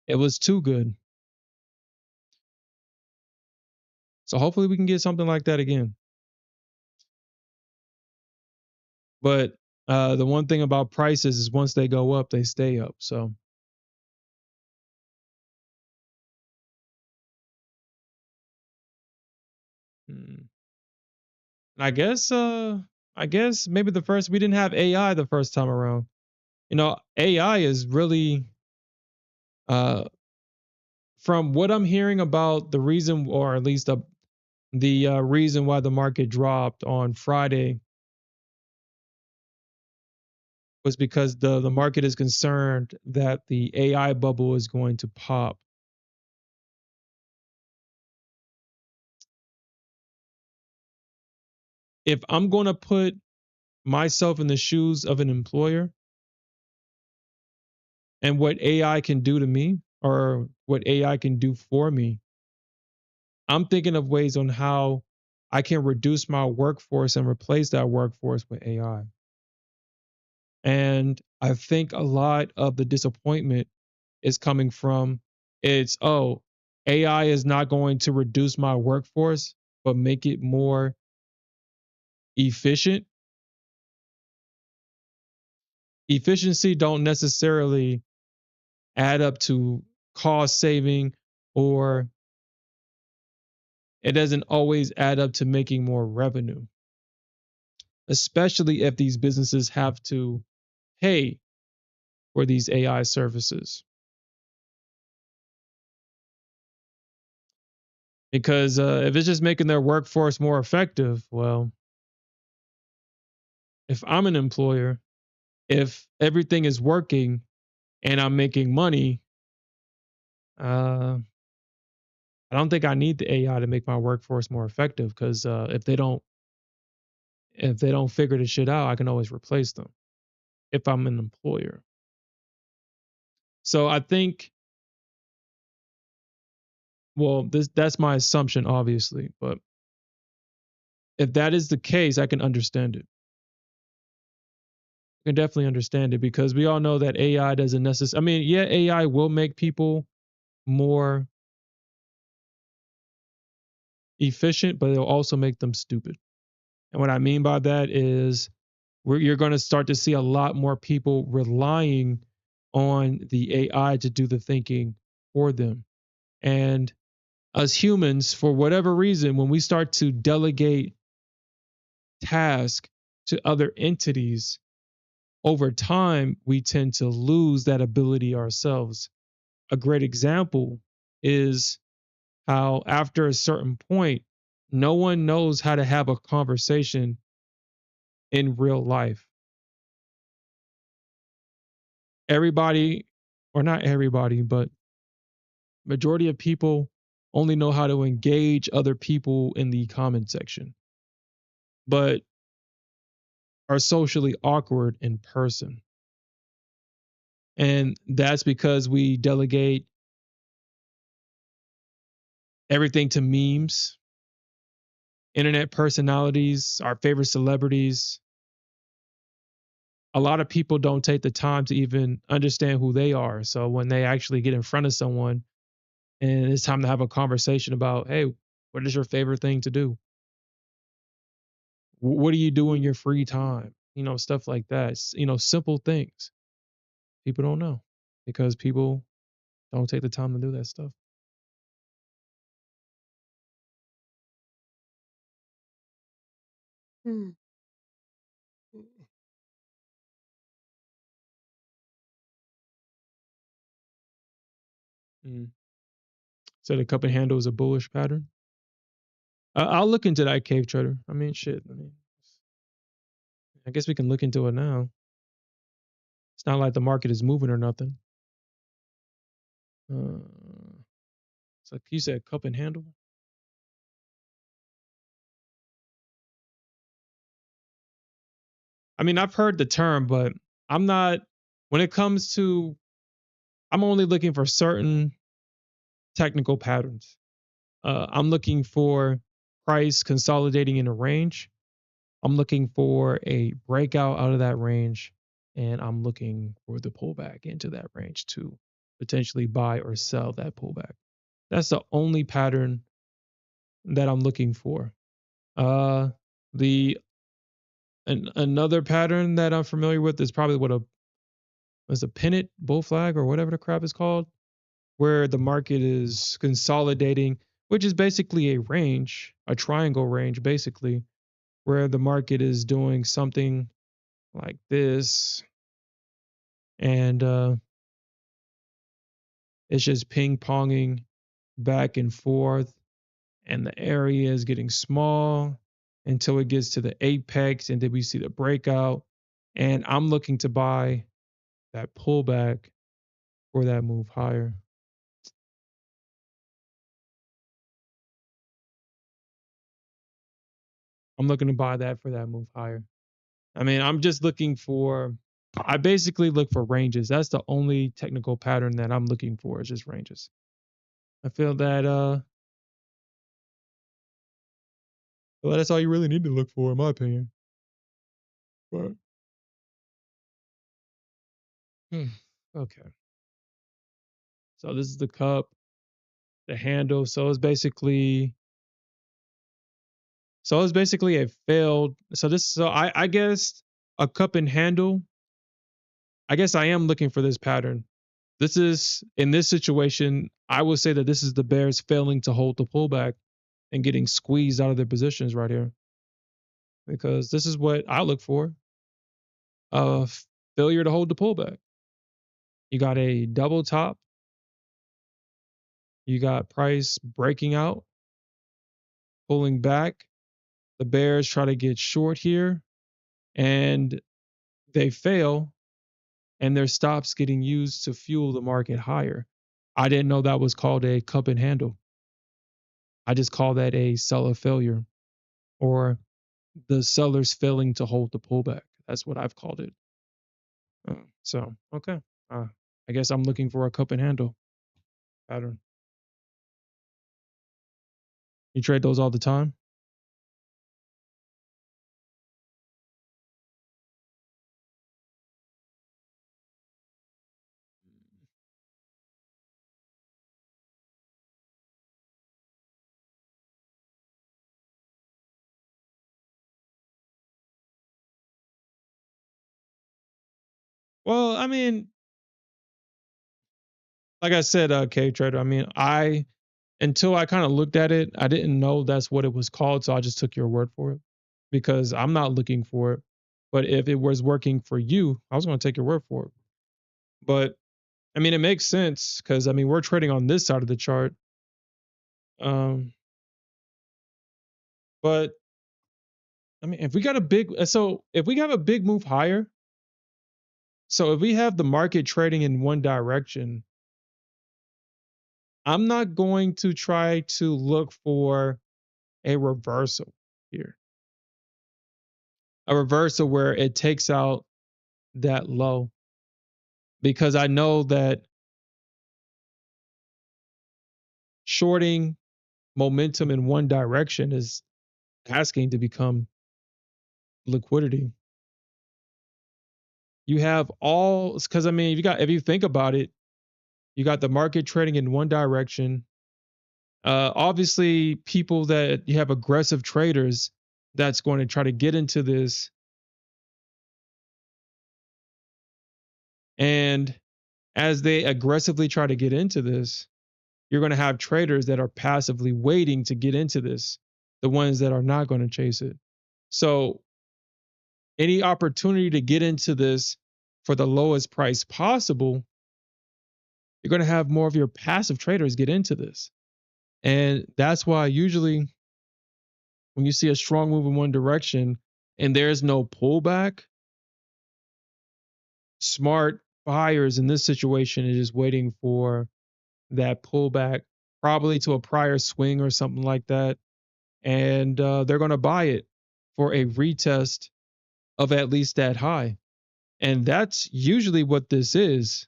It was too good. So hopefully we can get something like that again. But the one thing about prices is once they go up, they stay up. So mm. I guess maybe the first we didn't have AI the first time around. You know, AI is really uh from what I'm hearing about the reason, or at least the reason why the market dropped on Friday was because the market is concerned that the AI bubble is going to pop. If I'm going to put myself in the shoes of an employer and what AI can do to me or what AI can do for me, I'm thinking of ways on how I can reduce my workforce and replace that workforce with AI. And I think a lot of the disappointment is coming from it's, oh, AI is not going to reduce my workforce, but make it more efficient. Efficiency don't necessarily add up to cost saving, or it doesn't always add up to making more revenue, especially if these businesses have to pay for these AI services. Because if it's just making their workforce more effective, well, if I'm an employer, if everything is working and I'm making money, uh, I don't think I need the AI to make my workforce more effective because if they don't figure the shit out, I can always replace them if I'm an employer. So I think, well, that's my assumption, obviously, but if that is the case, I can understand it. I can definitely understand it because we all know that AI doesn't necessarily. I mean, yeah, AI will make people more efficient, but it'll also make them stupid. And what I mean by that is you're going to start to see a lot more people relying on the AI to do the thinking for them. And us humans, for whatever reason, when we start to delegate tasks to other entities, over time, we tend to lose that ability ourselves. A great example is how, after a certain point, no one knows how to have a conversation in real life. Everybody, or not everybody, but majority of people only know how to engage other people in the comment section, but are socially awkward in person. And that's because we delegate everything to memes, internet personalities, our favorite celebrities. A lot of people don't take the time to even understand who they are. So when they actually get in front of someone and it's time to have a conversation about, hey, what is your favorite thing to do? What do you do in your free time? Stuff like that. Simple things people don't know because people don't take the time to do that stuff. Mm. Mm. So the cup and handle is a bullish pattern. I'll look into that, cave trader. I mean, shit. I guess we can look into it now. It's not like the market is moving or nothing. So you said cup and handle. I mean, I've heard the term, but I'm not. When it comes to, I'm only looking for certain technical patterns. I'm looking for price consolidating in a range. I'm looking for a breakout out of that range, and I'm looking for the pullback into that range to potentially buy or sell that pullback. That's the only pattern that I'm looking for. Uh, the another pattern that I'm familiar with is probably what a pennant bull flag or whatever the crap is called, where the market is consolidating, which is basically a range, a triangle range, basically, where the market is doing something like this, and it's just ping ponging back and forth, and the area is getting small until it gets to the apex, and then we see the breakout. And I'm looking to buy that pullback for that move higher. I'm looking to buy that for that move higher. I mean, I'm just looking for, I basically look for ranges. That's the only technical pattern that I'm looking for is just ranges. I feel that well, that's all you really need to look for, in my opinion. But okay. So this is the cup, the handle. So it's basically a failed. So I guess a cup and handle. I guess I am looking for this pattern. This is in this situation, I would say that this is the bears failing to hold the pullback and getting squeezed out of their positions right here. Because this is what I look for. Uh Failure to hold the pullback. You got a double top, you got price breaking out, pulling back. The bears try to get short here and they fail, and their stops getting used to fuel the market higher. I didn't know that was called a cup and handle. I just call that a seller failure, or the sellers failing to hold the pullback. That's what I've called it. So okay, I guess I'm looking for a cup and handle pattern. You trade those all the time? Well, I mean, like I said, K trader. I mean, I until I kind of looked at it, I didn't know that's what it was called, so I just took your word for it because I'm not looking for it. But if it was working for you, I was going to take your word for it. But I mean, it makes sense because I mean, we're trading on this side of the chart. Um, but I mean, if we got a big, so if we have a big move higher, so if we have the market trading in one direction, I'm not going to try to look for a reversal here, a reversal where it takes out that low, because I know that shorting momentum in one direction is asking to become liquidity. You have all, because I mean, if you think about it, you got the market trading in one direction. Obviously, people that you have aggressive traders that's going to try to get into this, and as they aggressively try to get into this, you're going to have traders that are passively waiting to get into this, the ones that are not going to chase it. So, any opportunity to get into this for the lowest price possible, you're going to have more of your passive traders get into this. And that's why usually when you see a strong move in one direction and there's no pullback, smart buyers in this situation are just waiting for that pullback, probably to a prior swing or something like that. And they're going to buy it for a retest of at least that high. And that's usually what this is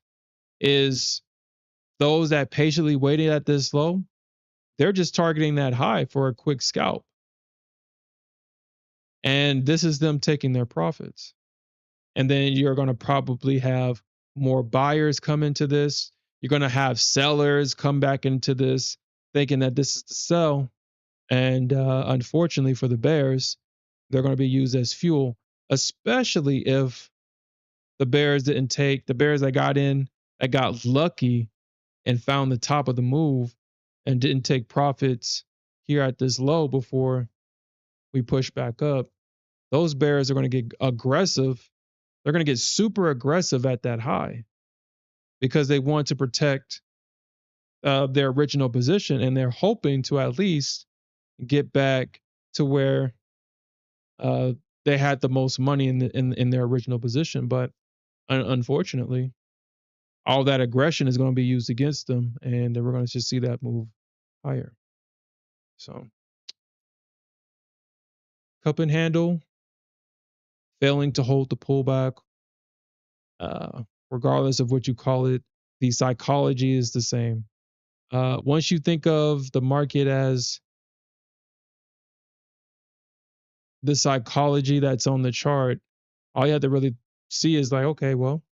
those that patiently waited at this low, they're just targeting that high for a quick scalp. And this is them taking their profits. And then you're going to probably have more buyers come into this. You're going to have sellers come back into this thinking that this is the sell. And unfortunately for the bears, they're going to be used as fuel, especially if the bears that got in, that got lucky and found the top of the move and didn't take profits here at this low before we push back up. Those bears are going to get aggressive. They're going to get super aggressive at that high because they want to protect their original position, and they're hoping to at least get back to where uh, they had the most money in their original position. But unfortunately, all that aggression is going to be used against them, and we're going to just see that move higher. So, cup and handle, failing to hold the pullback, uh, regardless of what you call it, the psychology is the same. Once you think of the market as the psychology that's on the chart, all you have to really see is like, okay, well,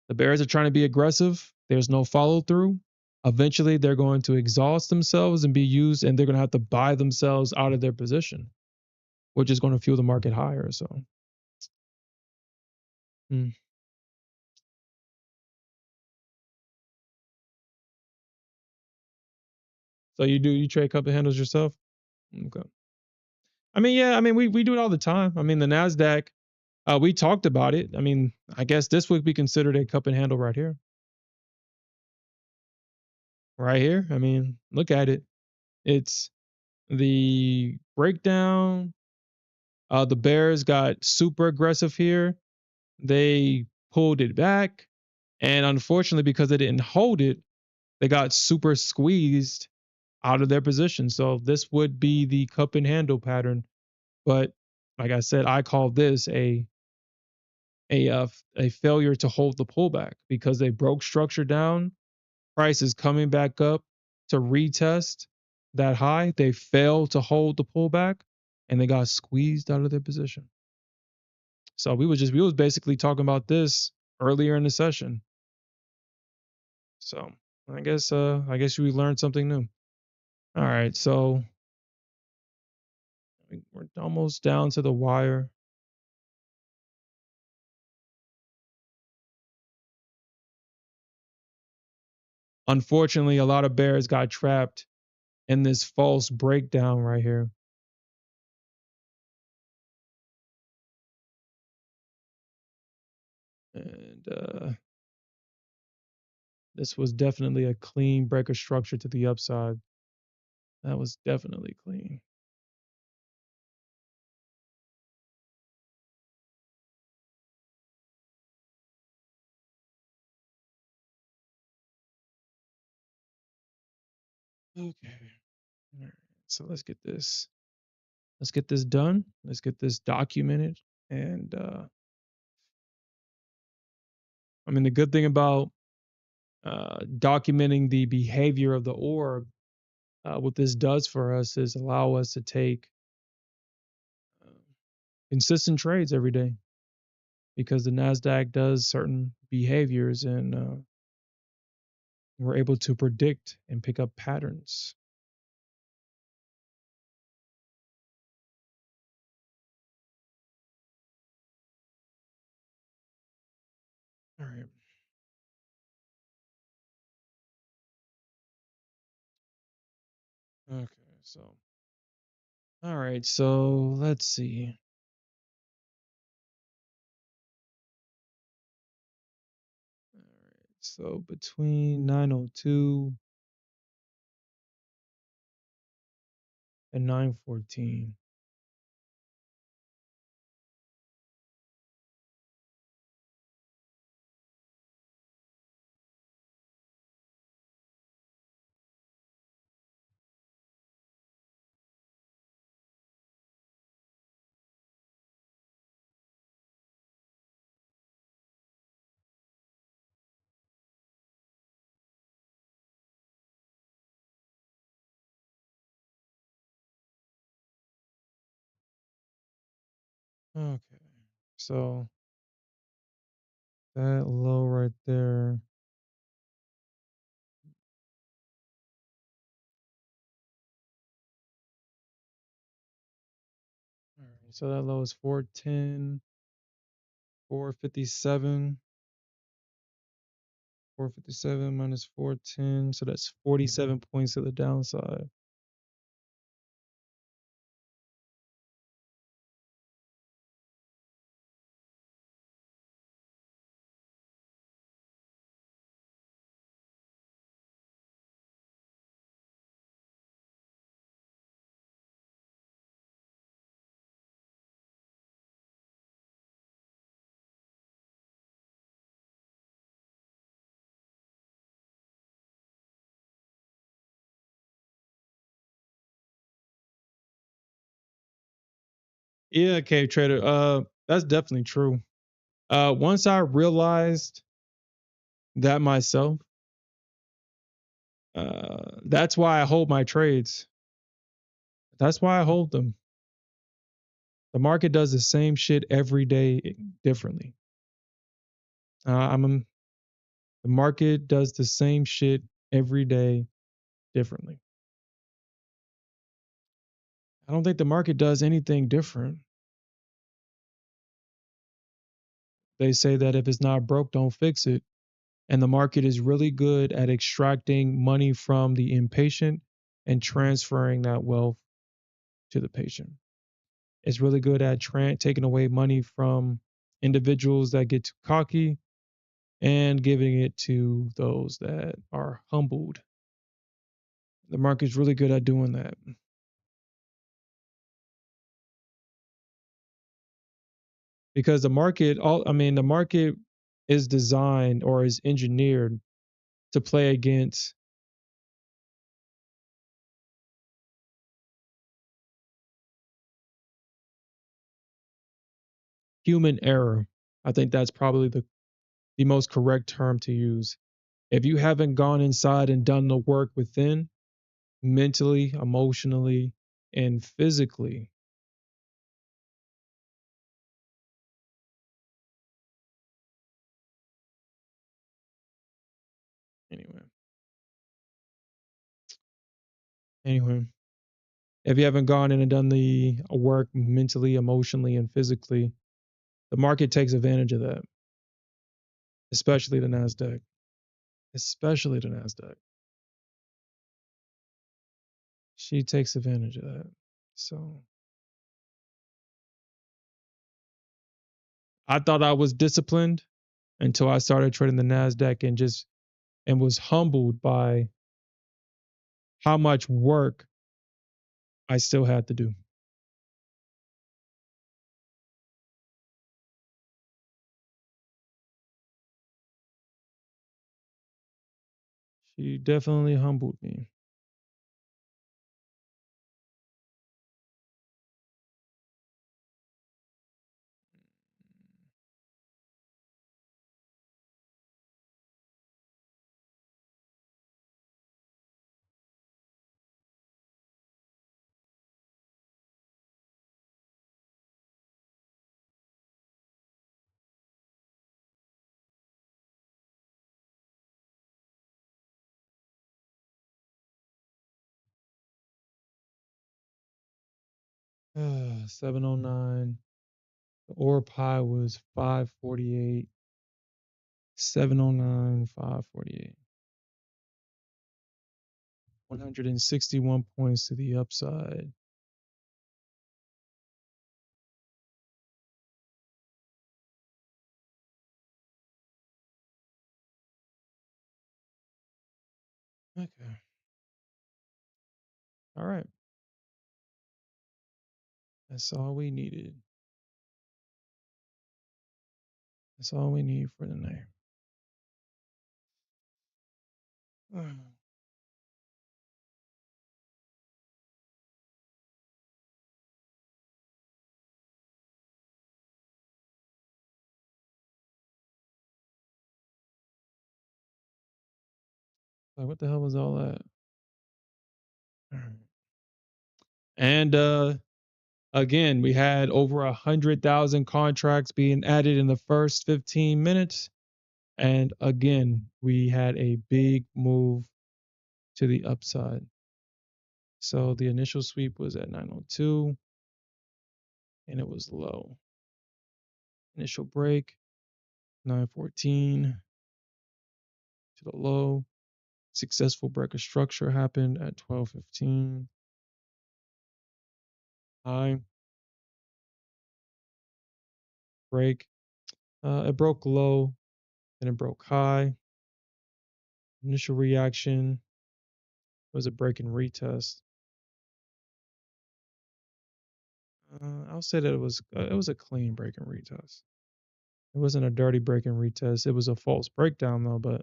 the bears are trying to be aggressive. There's no follow through. Eventually, they're going to exhaust themselves and be used, and they're going to have to buy themselves out of their position, which is going to fuel the market higher. So, mm. So you trade cup and handles yourself? Okay. I mean, yeah, I mean, we do it all the time. I mean, the Nasdaq, we talked about it. I mean, I guess this would be considered a cup and handle right here. Right here. I mean, look at it. It's the breakdown. The Bears got super aggressive here. They pulled it back. And unfortunately, because they didn't hold it, they got super squeezed out of their position. So this would be the cup and handle pattern. But like I said, I call this a failure to hold the pullback because they broke structure down. Price is coming back up to retest that high. They failed to hold the pullback and they got squeezed out of their position. So we was basically talking about this earlier in the session. So I guess we learned something new. All right, so we're almost down to the wire. Unfortunately, a lot of bears got trapped in this false breakdown right here. And this was definitely a clean breaker structure to the upside. That was definitely clean. Okay. All right. So let's get this. Let's get this done. Let's get this documented. And I mean, the good thing about documenting the behavior of the orb, what this does for us is allow us to take uh, consistent trades every day because the Nasdaq does certain behaviors, and we're able to predict and pick up patterns. All right. Okay. So, all right. So let's see. All right. So between 9:02 and 9:14. Okay. So that low right there. All right. So that low is 410, 457, 457 minus 410. So that's 47 points to the downside. Yeah, cave trader. That's definitely true. Once I realized that myself, that's why I hold my trades. That's why I hold them. The market does the same shit every day differently. The market does the same shit every day differently. I don't think the market does anything different. They say that if it's not broke, don't fix it. And the market is really good at extracting money from the impatient and transferring that wealth to the patient. It's really good at taking away money from individuals that get too cocky and giving it to those that are humbled. The market's really good at doing that. Because the market is designed or is engineered to play against human error. I think that's probably the most correct term to use. If you haven't gone inside and done the work within, mentally, emotionally, and physically, anyway, anyway, if you haven't gone in and done the work mentally, emotionally, and physically, the market takes advantage of that, especially the Nasdaq, especially the Nasdaq. She takes advantage of that. So I thought I was disciplined until I started trading the Nasdaq and was humbled by how much work I still had to do. She definitely humbled me. Ah, 709. The ore pie was 548. 709, 548. 161 points to the upside. Okay. All right. That's all we needed. That's all we need for the night. Like, what the hell was all that? All right. And again, we had over 100,000 contracts being added in the first 15 minutes. And again, we had a big move to the upside. So the initial sweep was at 902 and it was low. Initial break, 914 to the low. Successful break of structure happened at 1215. High, break. It broke low, then it broke high. Initial reaction was a break and retest. I'll say that it was a clean break and retest. It wasn't a dirty break and retest. It was a false breakdown though, but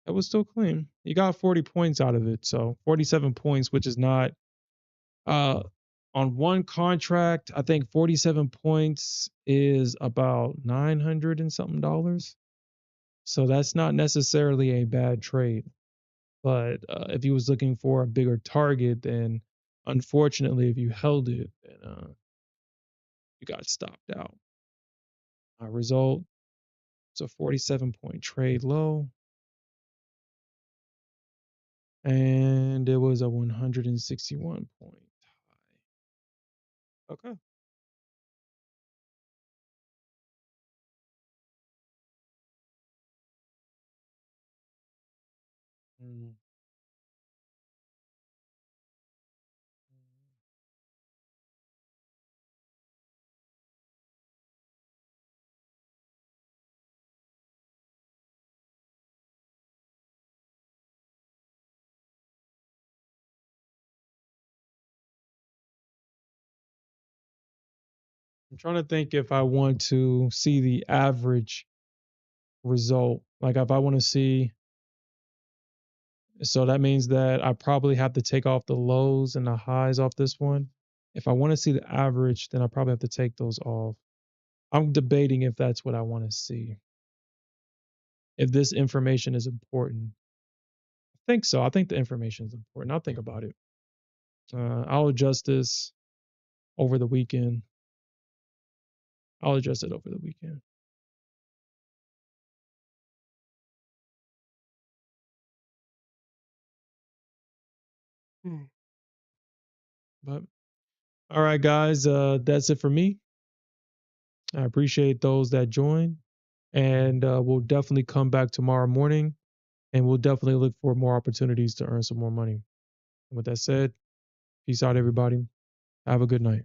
it was still clean. You got 40 points out of it, so 47 points, which is not uh on one contract. I think 47 points is about 900 and something dollars. So that's not necessarily a bad trade. But if you was looking for a bigger target, then unfortunately, if you held it, then you got stopped out. Result, it's a 47-point trade low, and it was a 161-point high. Okay. Mm. I'm trying to think if I want to see the average result. Like if I want to see, so that means that I probably have to take off the lows and the highs off this one. If I want to see the average, then I probably have to take those off. I'm debating if that's what I want to see. If this information is important. I think so. I think the information is important. I'll think about it. I'll adjust this over the weekend. I'll adjust it over the weekend. But all right, guys, that's it for me. I appreciate those that join, and we'll definitely come back tomorrow morning, and we'll definitely look for more opportunities to earn some more money. And with that said, peace out, everybody. Have a good night.